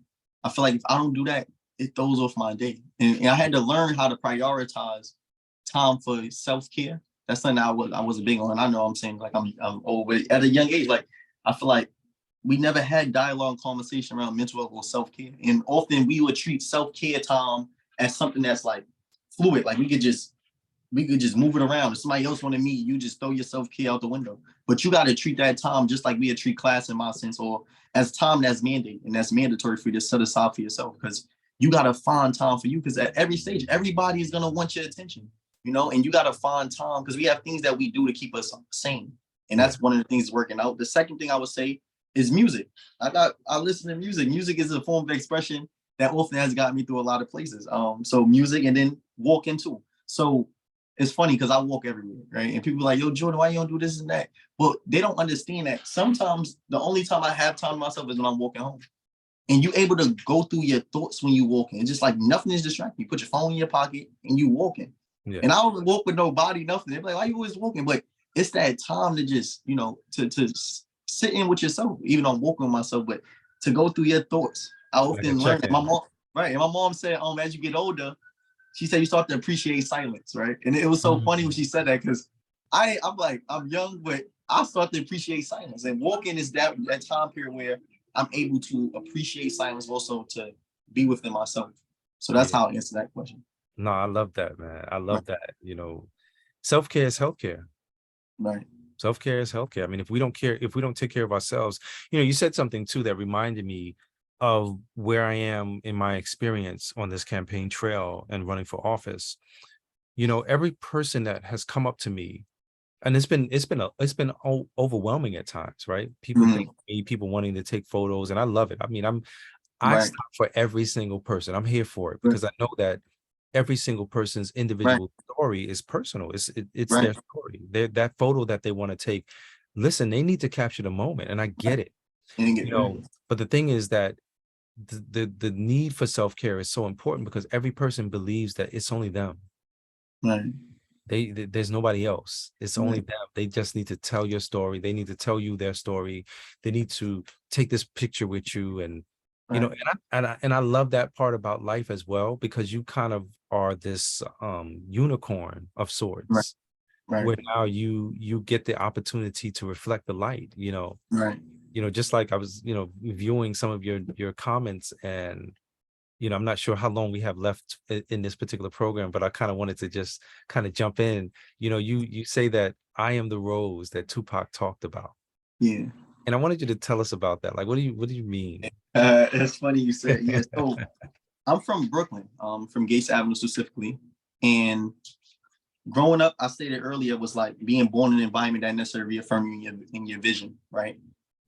I feel like if I don't do that, it throws off my day. And I had to learn how to prioritize time for self-care. That's something I was big on. I know I'm saying like I'm old, but at a young age, like I feel like we never had dialogue and conversation around mental health or self-care. And often we would treat self-care time as something that's like fluid. Like we could just move it around. If somebody else want to meet, you just throw your self-care out the window. But you got to treat that time just like we would treat class in my sense, or as time that's mandated and that's mandatory for you to set aside for yourself, because you got to find time for you, because at every stage, everybody is going to want your attention, and you got to find time because we have things that we do to keep us sane. And that's one of the things working out. The second thing I would say is music. I listen to music. Music is a form of expression that often has gotten me through a lot of places. So music, and then walking too. So it's funny because I walk everywhere, right? And people are like, yo, Jordan, why you don't do this and that? But they don't understand that sometimes the only time I have time to myself is when I'm walking home. And you're able to go through your thoughts when you walking. It's just like nothing is distracting. You put your phone in your pocket and you walking. Yeah. And I don't walk with nobody, nothing. They're like, why you always walking? But it's that time to just, to sit in with yourself, even though I'm walking with myself, but to go through your thoughts. I often learn that my mom said, as you get older, she said you start to appreciate silence, right? And it was so funny when she said that, because I'm young, but I start to appreciate silence. And walking is that time period where I'm able to appreciate silence, also to be within myself. So that's how I answer that question. No, I love that, man. I love that. Self-care is healthcare. Right. Self-care is healthcare. I mean, if we don't take care of ourselves, you said something too that reminded me of where I am in my experience on this campaign trail and running for office. Every person that has come up to me, and it's been overwhelming at times, right? People think me, people wanting to take photos, and I love it. I mean, I stop for every single person. I'm here for it because I know that every single person's individual story is personal. It's their story. That photo that they want to take. Listen, they need to capture the moment, and I get it. But the thing is that the need for self-care is so important because every person believes that it's only them. Right. There's nobody else. It's only them. They just need to tell your story. They need to tell you their story. They need to take this picture with you, and and I love that part about life as well, because you kind of are this unicorn of sorts, where now you get the opportunity to reflect the light. Just like I was, viewing some of your comments, and I'm not sure how long we have left in this particular program, but I kind of wanted to just kind of jump in. You say that I am the rose that Tupac talked about. Yeah. And I wanted you to tell us about that. Like, what do you mean? It's funny you said, yeah. So I'm from Brooklyn, from Gates Avenue specifically. And growing up, I stated earlier, was like being born in an environment that necessarily reaffirm you in your vision, right?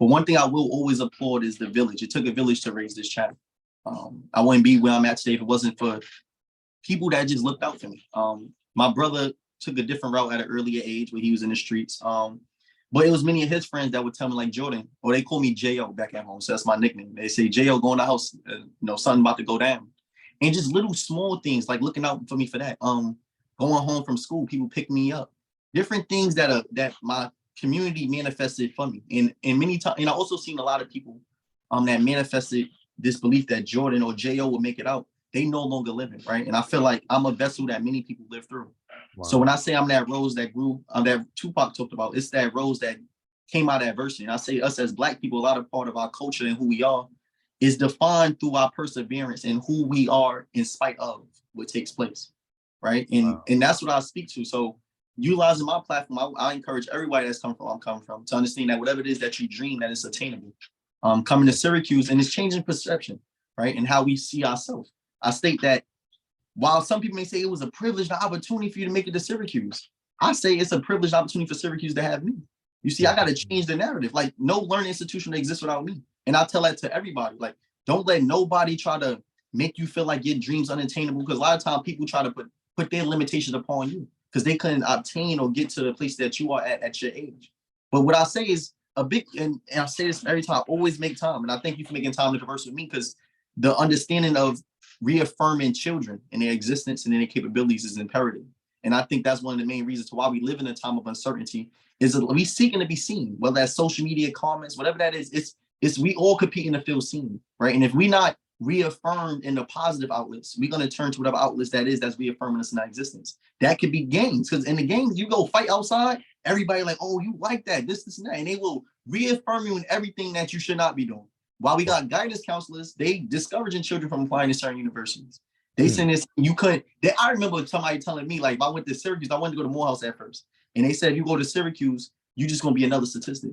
But one thing I will always applaud is the village. It took a village to raise this child. I wouldn't be where I'm at today if it wasn't for people that just looked out for me. My brother took a different route at an earlier age where he was in the streets. But it was many of his friends that would tell me, like Jordan, or they call me J.O. back at home. So that's my nickname. They say, J.O. go in the house, something about to go down. And just little small things, like looking out for me for that. Going home from school, people pick me up. Different things that my community manifested for me. And many times, and I also seen a lot of people that manifested this belief that Jordan or J.O. will make it out. They no longer living, right? And I feel like I'm a vessel that many people live through. Wow. So when I say I'm that rose that grew, that Tupac talked about, it's that rose that came out of adversity. And I say us as Black people, a lot of part of our culture and who we are is defined through our perseverance and who we are in spite of what takes place, right? And that's what I speak to. So utilizing my platform, I encourage everybody that's coming from where I'm coming from to understand that whatever it is that you dream, that it's attainable. Coming to Syracuse, and it's changing perception, right? And how we see ourselves. I state that while some people may say it was a privilege and opportunity for you to make it to Syracuse, I say it's a privileged opportunity for Syracuse to have me. You see, I got to change the narrative. Like, no learning institution exists without me. And I tell that to everybody. Like, don't let nobody try to make you feel like your dream's unattainable, because a lot of times people try to put their limitations upon you because they couldn't obtain or get to the place that you are at your age. But what I say is a big, and I say this every time, always make time. And I thank you for making time to converse with me, because the understanding of reaffirming children and their existence and their capabilities is imperative. And I think that's one of the main reasons to why we live in a time of uncertainty, is that we seeking to be seen, whether that's social media comments, whatever that is, it's we all competing to feel seen, right? And if we not reaffirmed in the positive outlets, we're going to turn to whatever outlets that's reaffirming us in our existence. That could be games, because in the games, you go fight outside, everybody like, oh, you like that, this, and that. And they will reaffirm you in everything that you should not be doing. While we got guidance counselors, they discouraging children from applying to certain universities. They saying this, you couldn't. I remember somebody telling me, like, if I went to Syracuse, I wanted to go to Morehouse at first. And they said, if you go to Syracuse, you're just going to be another statistic.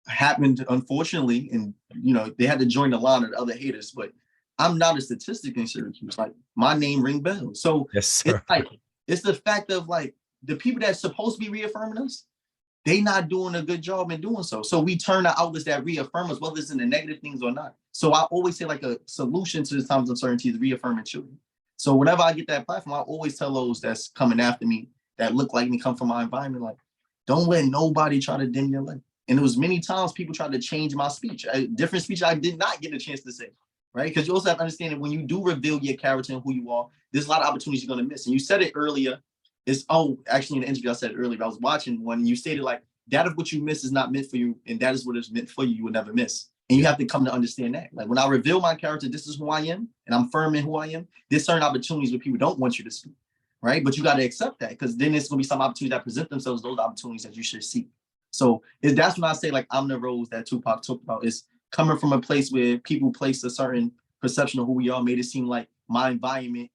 Happened, unfortunately, and, they had to join the line of the other haters, but I'm not a statistic in Syracuse. Like, my name ring bells. So yes, sir. It's the fact of, like, the people that's supposed to be reaffirming us, they not doing a good job in doing so. So we turn to outlets that reaffirm us, whether it's in the negative things or not. So I always say, like, a solution to this times of uncertainty is reaffirming children. So whenever I get that platform, I always tell those that's coming after me, that look like me, come from my environment, like, don't let nobody try to dim your light. And it was many times people tried to change my speech, different speech I did not get a chance to say, right? Because you also have to understand that when you do reveal your character and who you are, there's a lot of opportunities you're going to miss. And you said it earlier. Actually in the interview I said it earlier, I was watching one, and you stated, like, that of what you miss is not meant for you, and that is what is meant for you, you will never miss. And you have to come to understand that. Like, when I reveal my character, this is who I am, and I'm firm in who I am, there's certain opportunities where people don't want you to speak, right? But you got to accept that, because then there's going to be some opportunities that present themselves, those opportunities that you should seek. So that's when I say, like, I'm the rose that Tupac talked about. It's coming from a place where people place a certain perception of who we are, made it seem like my environment,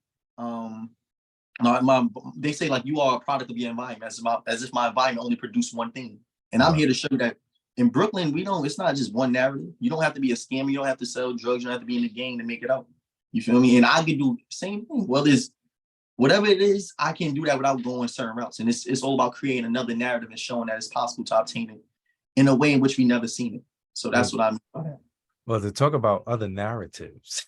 they say, like, you are a product of your environment, as if my environment only produced one thing. And I'm here to show you that in Brooklyn, it's not just one narrative. You don't have to be a scammer. You don't have to sell drugs. You don't have to be in the gang to make it out. You feel me? And I can do the same thing. Well, whatever it is, I can do that without going certain routes. And it's all about creating another narrative and showing that it's possible to obtain it in a way in which we never seen it. So that's what I mean by that. Well, to talk about other narratives,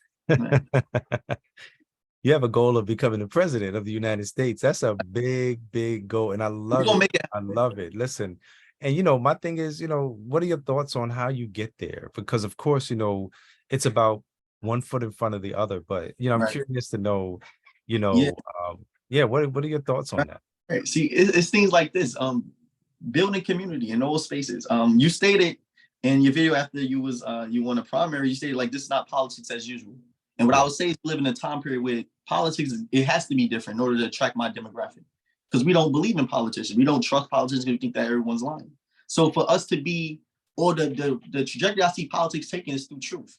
you have a goal of becoming the president of the United States. That's a big, big goal. And I love it. I love it. Listen, and, my thing is, what are your thoughts on how you get there? Because, of course, it's about one foot in front of the other. But, I'm curious to know, what are your thoughts on that? Right. See, it's things like this, building community in all spaces. You stated in your video after you won a primary, you stated, like, this is not politics as usual. And what I would say is, live in a time period where politics, it has to be different in order to attract my demographic. Because we don't believe in politicians. We don't trust politicians. We think that everyone's lying. So for us to be, or the trajectory I see politics taking is through truth,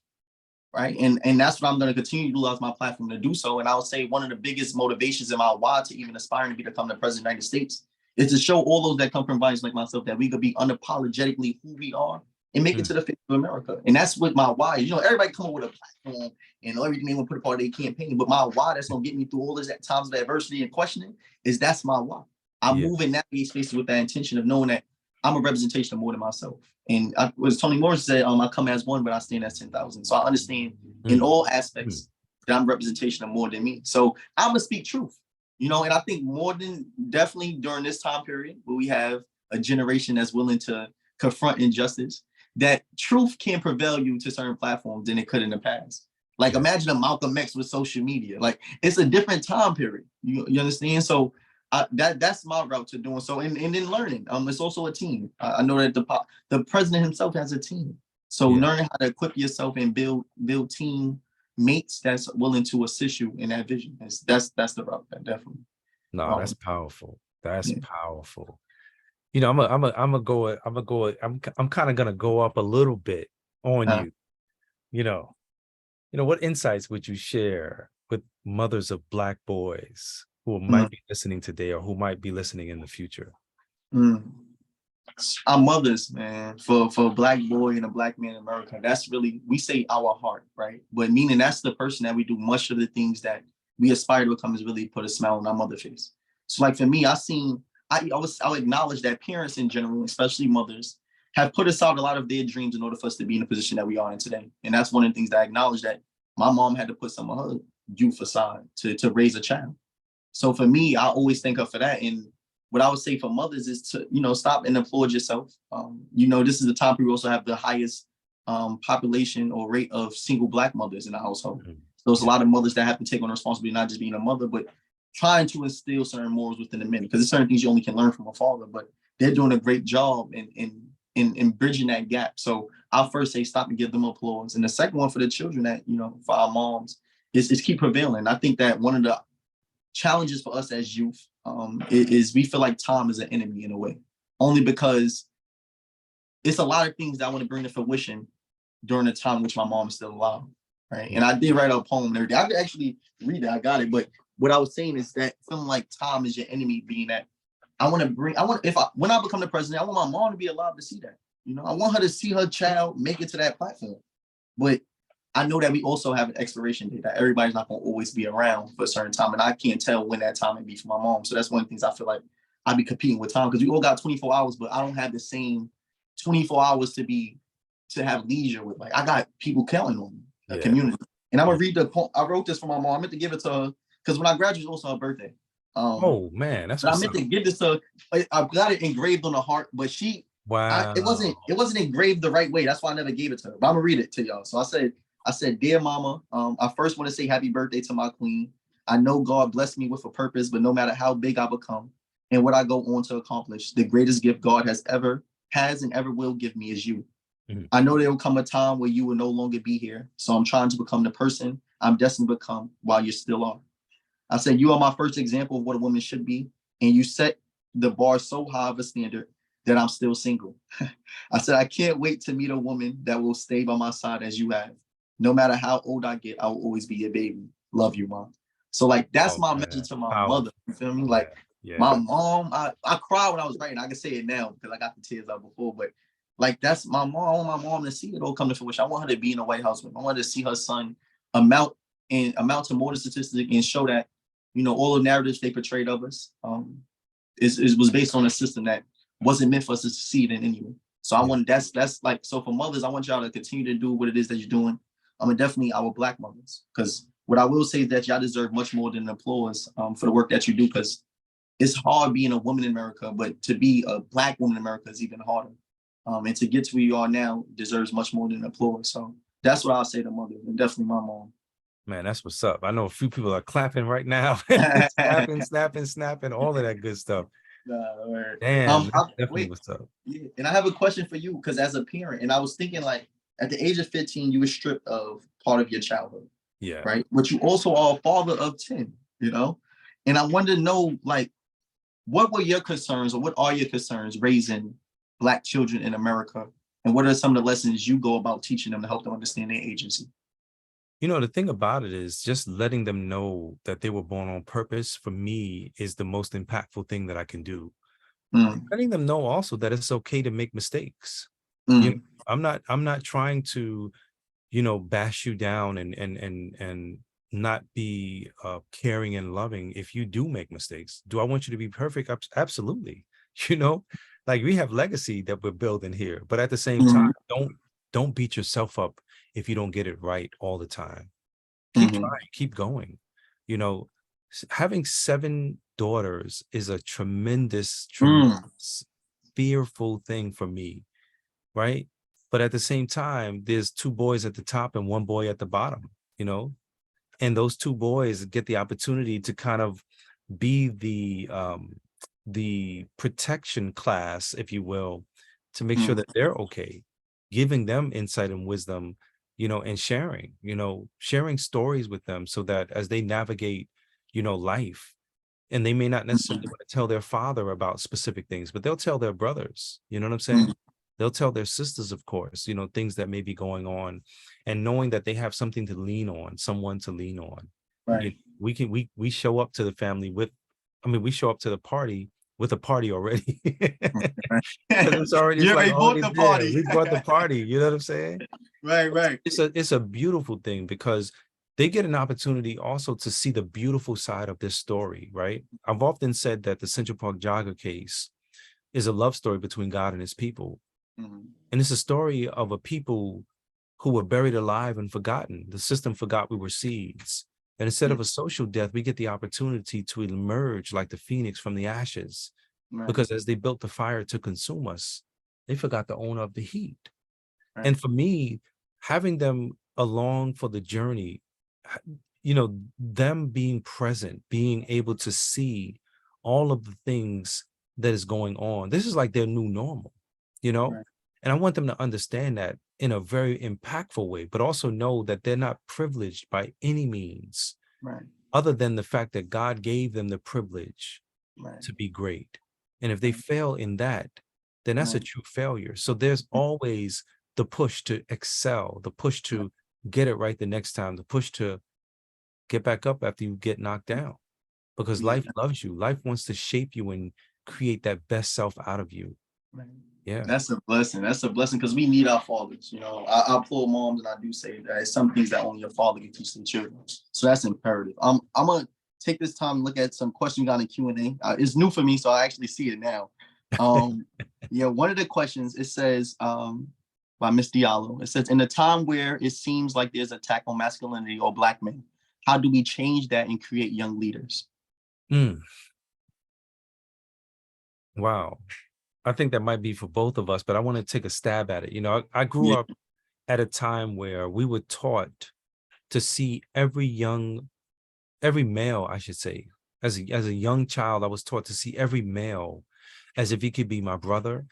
right? And that's what I'm going to continue to utilize my platform to do so. And I would say one of the biggest motivations in my why to even aspiring to become the president of the United States is to show all those that come from environments like myself that we could be unapologetically who we are and make it to the face of America. And that's what my why is. Everybody come up with a platform and everything they want to put a part of their campaign. But my why that's going to get me through all this times of adversity and questioning is that's my why. I move in that spaces with that intention of knowing that I'm a representation of more than myself. And as Toni Morrison said, I come as one, but I stand as 10,000. So I understand in all aspects that I'm a representation of more than me. So I'm going to speak truth, and I think more than definitely during this time period where we have a generation that's willing to confront injustice, that truth can prevail you to certain platforms than it could in the past. Like, imagine a Malcolm X with social media. Like, it's a different time period. You understand? So that's my route to doing so, and then learning. It's also a team. I know that the president himself has a team. So learning how to equip yourself and build team mates that's willing to assist you in that vision. That's the route. Definitely. No, that's powerful. That's Yeah. powerful. You know, I'm kind of gonna go up a little bit on you. You know, what insights would you share with mothers of Black boys who might be listening today or who might be listening in the future? Our mothers, man, for a Black boy and a Black man in America, that's really, we say our heart, right? But meaning that's the person that we do much of the things that we aspire to become, is really put a smile on our mother's face. So like for me, I'll acknowledge that parents in general, especially mothers, have put aside a lot of their dreams in order for us to be in the position that we are in today. And that's one of the things that I acknowledge, that my mom had to put some of her youth aside to raise a child. So for me, I always thank her for that. And what I would say for mothers is to, stop and applaud yourself. This is the time we also have the highest population or rate of single Black mothers in the household. So there's a lot of mothers that have to take on responsibility, not just being a mother, but trying to instill certain morals within the men, because there's certain things you only can learn from a father, but they're doing a great job in bridging that gap. So I'll first say stop and give them applause. And the second one for the children, that, for our moms, is keep prevailing. I think that one of the challenges for us as youth is we feel like time is an enemy in a way, only because it's a lot of things that I want to bring to fruition during the time which my mom is still alive, right? And I did write a poem and everything. I could actually read it. I got it. But what I was saying is that feeling like time is your enemy, being that when I become the president, I want my mom to be alive to see that. I want her to see her child make it to that platform. But I know that we also have an expiration date, that everybody's not going to always be around for a certain time. And I can't tell when that time may be for my mom. So that's one of the things I feel like I'd be competing with time, because we all got 24 hours, but I don't have the same 24 hours to have leisure with. Like, I got people counting on me, a community. And I'm going to read the poem. I wrote this for my mom. I meant to give it to her, because when I graduated, it was also her birthday. Oh man, that's. I meant to give this to her. I've got it engraved on the heart, but it wasn't engraved the right way. That's why I never gave it to her. But I'm gonna read it to y'all. So I said, dear mama, I first want to say happy birthday to my queen. I know God blessed me with a purpose, but no matter how big I become and what I go on to accomplish, the greatest gift God has and ever will give me is you. I know there will come a time where you will no longer be here. So I'm trying to become the person I'm destined to become while you still are. I said, you are my first example of what a woman should be. And you set the bar so high of a standard that I'm still single. I said, I can't wait to meet a woman that will stay by my side as you have. No matter how old I get, I will always be your baby. Love you, mom. So like, that's my message to my mother. You feel me? Like my mom, I cried when I was writing. I can say it now because I got the tears out before, but like, that's my mom. I want my mom to see it all come to fruition. I want her to be in the White House with me. I want her to see her son amount to more than statistic, and show that, all the narratives they portrayed of us was based on a system that wasn't meant for us to succeed in anyway. So I want, that's like, so for mothers, I want y'all to continue to do what it is that you're doing. Definitely our Black mothers, because what I will say is that y'all deserve much more than applause for the work that you do, because it's hard being a woman in America, but to be a Black woman in America is even harder. And to get to where you are now deserves much more than applause. So that's what I'll say to mothers, and definitely my mom. Man, that's what's up. I know a few people are clapping right now, snapping, all of that good stuff. Damn, that's definitely what's up. Yeah, and I have a question for you, because as a parent, and I was thinking, like, at the age of 15, you were stripped of part of your childhood. Yeah. Right. But you also are a father of 10, and I wanted to know, like, what were your concerns, or what are your concerns raising Black children in America? And what are some of the lessons you go about teaching them to help them understand their agency? The thing about it is just letting them know that they were born on purpose, for me, is the most impactful thing that I can do. Letting them know also that it's okay to make mistakes. I'm not trying to, bash you down and not be caring and loving if you do make mistakes. Do I want you to be perfect? Absolutely. Like, we have legacy that we're building here, but at the same time, don't beat yourself up if you don't get it right all the time. Keep trying, keep going. Having 7 daughters is a tremendous fearful thing for me, right? But at the same time, there's 2 boys at the top and 1 boy at the bottom, and those 2 boys get the opportunity to kind of be the protection class, if you will, to make sure that they're okay, giving them insight and wisdom, and sharing stories with them so that as they navigate, life, and they may not necessarily want to tell their father about specific things, but they'll tell their brothers, you know what I'm saying? They'll tell their sisters, of course, things that may be going on, and knowing that they have something to lean on, someone to lean on. Right. We show up to the family we show up to the party with a party already. It's already, You it's like already bought the party. We brought the party, you know what I'm saying? Right. It's a beautiful thing because they get an opportunity also to see the beautiful side of this story, right? I've often said that the Central Park jogger case is a love story between God and his people. And it's a story of a people who were buried alive and forgotten. The system forgot we were seeds. And instead of a social death, we get the opportunity to emerge like the phoenix from the ashes. Right. Because as they built the fire to consume us, they forgot the owner of the heat. Right. And for me, having them along for the journey, them being present, being able to see all of the things that is going on, this is like their new normal, Right. And I want them to understand that in a very impactful way, but also know that they're not privileged by any means, Right. other than the fact that God gave them the privilege Right. to be great. And if they fail in that, then that's a true failure. So there's always the push to excel, the push to get it right the next time, the push to get back up after you get knocked down, because life loves you. Life wants to shape you and create that best self out of you. Right. Yeah. That's a blessing. That's a blessing because we need our fathers. I applaud moms, and I do say that it's some things that only a father can teach the children. So that's imperative. I'm gonna take this time to look at some questions we got in Q&A. It's new for me, so I actually see it now. One of the questions, it says by Miss Diallo. It says, in a time where it seems like there's an attack on masculinity or Black men, how do we change that and create young leaders? Wow. I think that might be for both of us, but I want to take a stab at it. I grew up at a time where we were taught to see every male, I should say, as a young child, I was taught to see every male as if he could be my brother,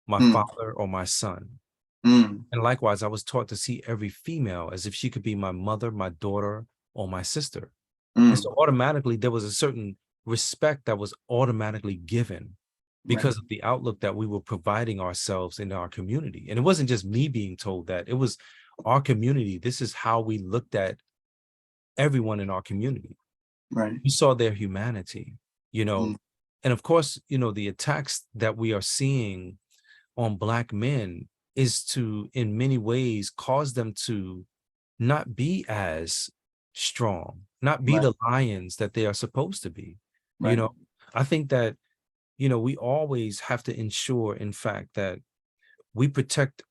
my father, or my son. And likewise, I was taught to see every female as if she could be my mother, my daughter, or my sister. And so automatically there was a certain respect that was automatically given because of the outlook that we were providing ourselves in our community. And it wasn't just me being told that, it was our community. This is how we looked at everyone in our community. Right. We saw their humanity, and of course, the attacks that we are seeing on Black men is to, in many ways, cause them to not be as strong, not be the lions that they are supposed to be. I think that, we always have to ensure, in fact, that we protect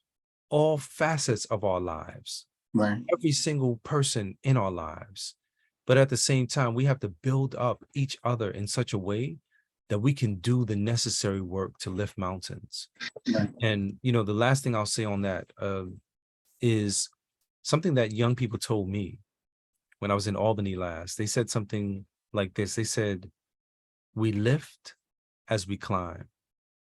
all facets of our lives, every single person in our lives. But at the same time, we have to build up each other in such a way that we can do the necessary work to lift mountains. And, the last thing I'll say on that is something that young people told me when I was in Albany last. They said something like this. They said, we lift as we climb.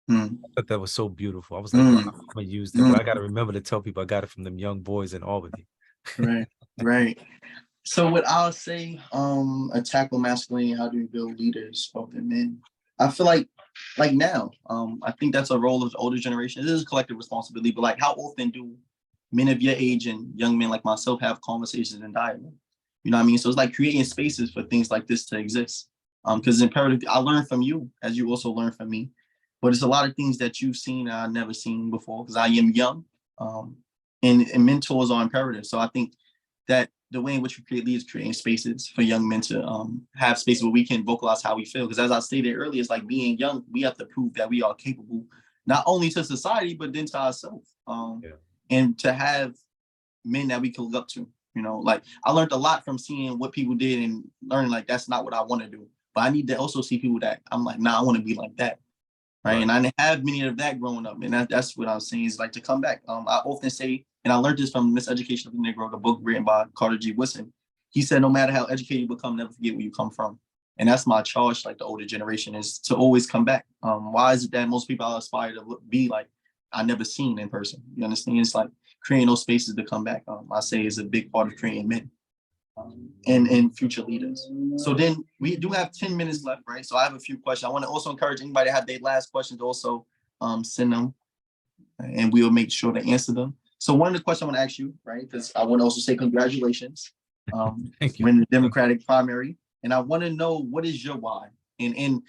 I thought that was so beautiful. I was like, wow, I'm gonna use that. But I got to remember to tell people I got it from them young boys in Albany. Right. So what I'll say, attack on masculinity, how do we build leaders of the men? I feel like now, I think that's a role of the older generation. It is a collective responsibility, but like, how often do men of your age and young men like myself have conversations and dialogue? You know what I mean? So it's like creating spaces for things like this to exist. Because it's imperative. I learned from you as you also learn from me, but it's a lot of things that you've seen I've never seen before because I am young, and mentors are imperative. So I think that the way in which we create leaders, creating spaces for young men to have spaces where we can vocalize how we feel. Because as I stated earlier, it's like being young, we have to prove that we are capable, not only to society, but then to ourselves. And to have men that we can look up to. Like I learned a lot from seeing what people did and learning like that's not what I want to do. But I need to also see people that I'm like, nah, I want to be like that. Right. And I didn't have many of that growing up. And that's what I was saying is like to come back. I often say, and I learned this from Miseducation of the Negro, the book written by Carter G. Woodson. He said, no matter how educated you become, never forget where you come from. And that's my charge, like the older generation, is to always come back. Why is it that most people aspire to be like I never seen in person? You understand? It's like creating those spaces to come back. I say is a big part of creating men and future leaders. So then we do have 10 minutes left, right? So I have a few questions. I want to also encourage anybody to have their last questions also send them, and we'll make sure to answer them. So one of the questions I want to ask you, right, because I want to also say congratulations. Thank you. When the Democratic primary, and I want to know what is your why, and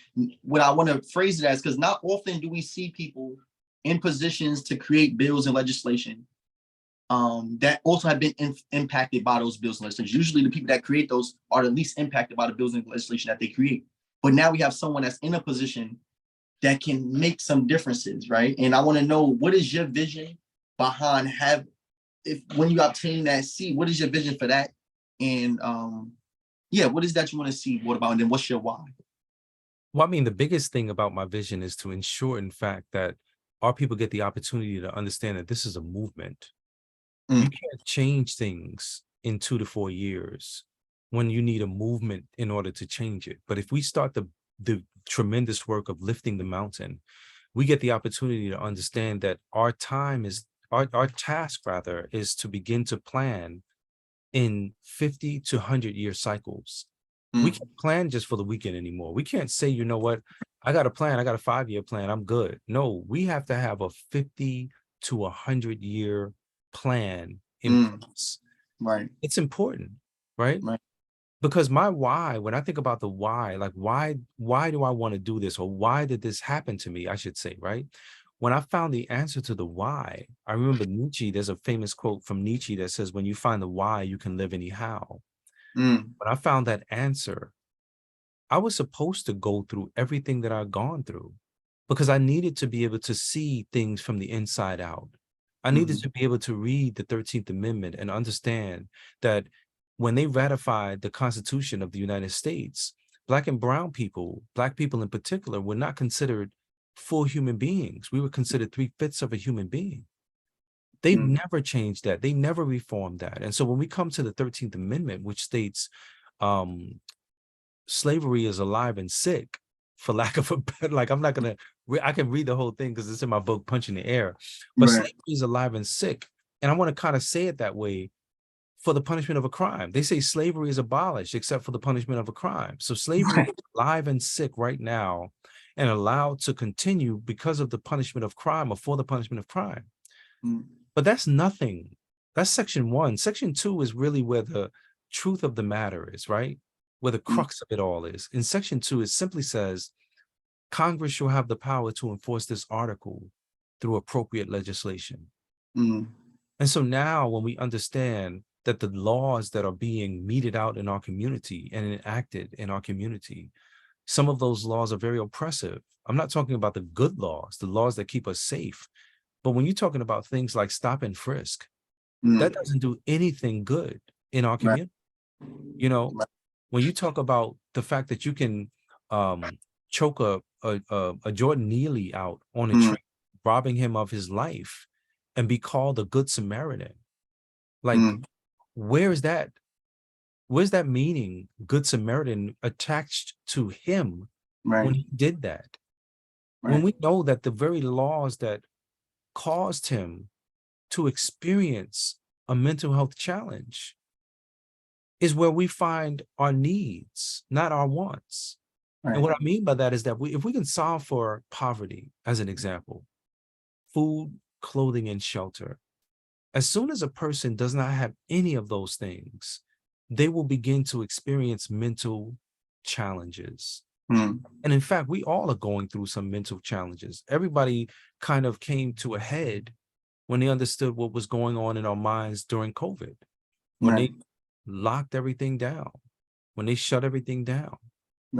what I want to phrase it as, because not often do we see people in positions to create bills and legislation that also have been impacted by those bills and legislation. Usually the people that create those are the least impacted by the bills and legislation that they create. But now we have someone that's in a position that can make some differences, right? And I want to know, what is your vision behind when you obtain that seat, what is your vision for that? And what is that you want to see? What about, and then what's your why? Well, I mean, the biggest thing about my vision is to ensure, in fact, that our people get the opportunity to understand that this is a movement. You can't change things in 2 to 4 years when you need a movement in order to change it. But if we start the tremendous work of lifting the mountain, we get the opportunity to understand that our task rather is to begin to plan in 50 to 100-year cycles. We can't plan just for the weekend anymore. We can't say, you know what, I got a plan, I got a 5-year plan, I'm good. No, we have to have a 50 to 100-year plan in place. Right. It's important, right? Right. Because my why, when I think about the why, like why do I want to do this, or why did this happen to me, I should say, right? When I found the answer to the why, I remember Nietzsche, there's a famous quote from Nietzsche that says, when you find the why, you can live anyhow. When I found that answer, I was supposed to go through everything that I've gone through because I needed to be able to see things from the inside out. I needed to be able to read the 13th Amendment and understand that when they ratified the Constitution of the United States, Black and brown people, Black people in particular, were not considered full human beings. We were considered 3/5 of a human being. They've never changed that. They never reformed that. And so when we come to the 13th Amendment, which states slavery is alive and sick, for lack of a better, like I'm not going to, I can read the whole thing because it's in my book, Punch in the Air, but slavery is alive and sick. And I want to kind of say it that way for the punishment of a crime. They say slavery is abolished except for the punishment of a crime. So slavery is alive and sick right now and allowed to continue because of the punishment of crime, or for the punishment of crime. But that's nothing. That's section 1. Section 2 is really where the truth of the matter is, right? Where the crux of it all is. In section 2, it simply says, Congress shall have the power to enforce this article through appropriate legislation. And so now when we understand that the laws that are being meted out in our community and enacted in our community, some of those laws are very oppressive. I'm not talking about the good laws, the laws that keep us safe. But when you're talking about things like stop and frisk, that doesn't do anything good in our community. You know, when you talk about the fact that you can choke a Jordan Neely out on a tree, robbing him of his life, and be called a good Samaritan, like where's that meaning, good Samaritan, attached to him when he did that? When we know that the very laws that caused him to experience a mental health challenge is where we find our needs, not our wants. And what I mean by that is that if we can solve for poverty, as an example, food, clothing, and shelter, as soon as a person does not have any of those things, they will begin to experience mental challenges. And in fact, we all are going through some mental challenges. Everybody kind of came to a head when they understood what was going on in our minds during COVID, when they locked everything down, when they shut everything down.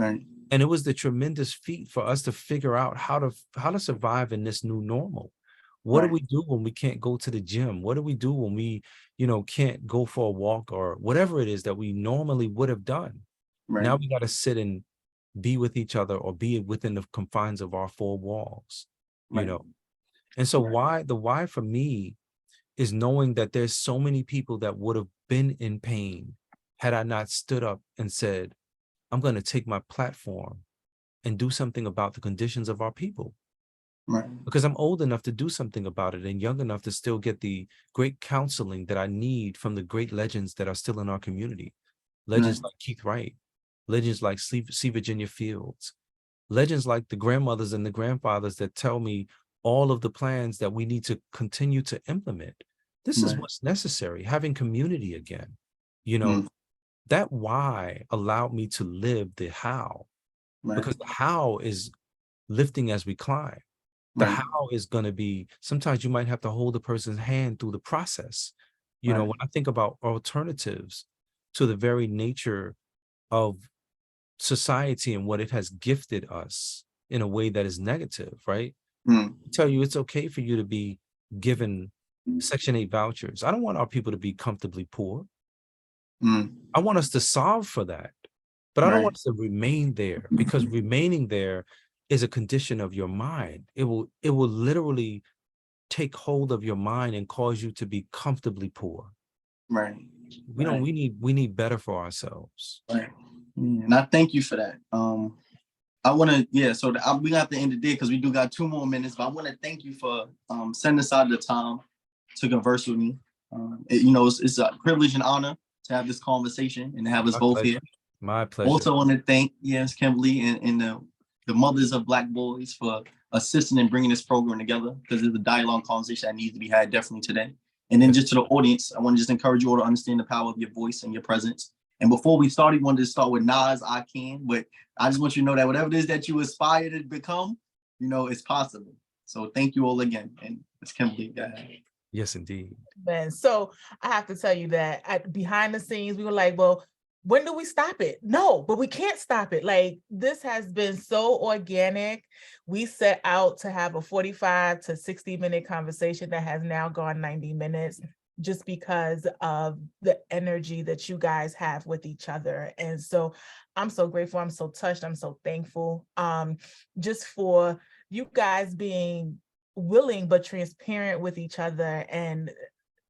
And it was the tremendous feat for us to figure out how to survive in this new normal. What do we do when we can't go to the gym? What do we do when we, can't go for a walk, or whatever it is that we normally would have done? Now we got to sit and be with each other, or be within the confines of our 4 walls, And so the why for me is knowing that there's so many people that would have been in pain had I not stood up and said, I'm going to take my platform and do something about the conditions of our people. Right. Because I'm old enough to do something about it and young enough to still get the great counseling that I need from the great legends that are still in our community. Legends like Keith Wright, legends like C. Virginia Fields, legends like the grandmothers and the grandfathers that tell me all of the plans that we need to continue to implement. This is what's necessary, having community again. You know, that why allowed me to live the how, because the how is lifting as we climb. The how is going to be, sometimes you might have to hold a person's hand through the process. You know, when I think about alternatives to the very nature of society and what it has gifted us in a way that is negative, right? I tell you, it's okay for you to be given Section 8 vouchers. I don't want our people to be comfortably poor. I want us to solve for that, but I don't want us to remain there, because remaining there is a condition of your mind. It will literally take hold of your mind and cause you to be comfortably poor. We don't, we need better for ourselves. And I thank you for that. I want to, so we got to end the day because we do got 2 more minutes, but I want to thank you for setting aside the time to converse with me. You know, it's a privilege and honor to have this conversation and to have us both here. My pleasure. Also want to thank, Kimberly and the mothers of Black boys for assisting in bringing this program together, because there's a dialogue conversation that needs to be had definitely today. And then just to the audience, I want to just encourage you all to understand the power of your voice and your presence. And before we start, we wanted to start with Nas, I Can, but I just want you to know that whatever it is that you aspire to become, you know, it's possible. So thank you all again. And it's Kimberly. Yes, indeed. Man, so I have to tell you that behind the scenes, we were like, well, when do we stop it? No, but we can't stop it. Like, this has been so organic. We set out to have a 45 to 60-minute conversation that has now gone 90 minutes, just because of the energy that you guys have with each other. And so I'm so grateful. I'm so touched. I'm so thankful just for you guys being willing but transparent with each other. And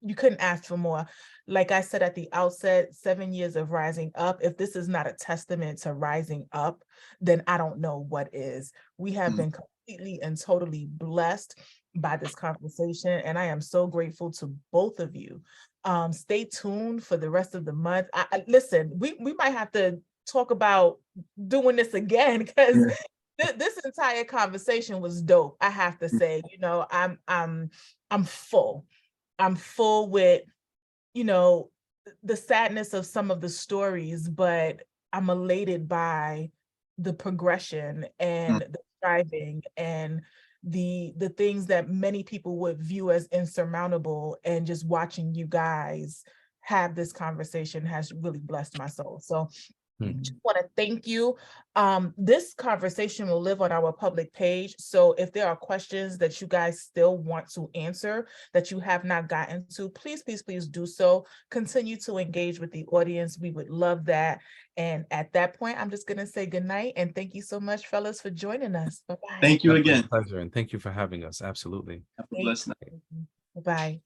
you couldn't ask for more. Like I said at the outset, 7 years of rising up. If this is not a testament to rising up, then I don't know what is. We have been completely and totally blessed by this conversation, and I am so grateful to both of you. Stay tuned for the rest of the month. Listen, we might have to talk about doing this again, because this entire conversation was dope. I have to say, you know, I'm full. I'm full with, you know, the sadness of some of the stories, but I'm elated by the progression and the striving and the things that many people would view as insurmountable. And just watching you guys have this conversation has really blessed my soul. So just want to thank you. This conversation will live on our public page. So if there are questions that you guys still want to answer that you have not gotten to, please, please, please do so. Continue to engage with the audience. We would love that. And at that point, I'm just going to say good night. And thank you so much, fellas, for joining us. Bye-bye. Thank you again. Pleasure. And thank you for having us. Absolutely. Have a blessed night. Bye-bye.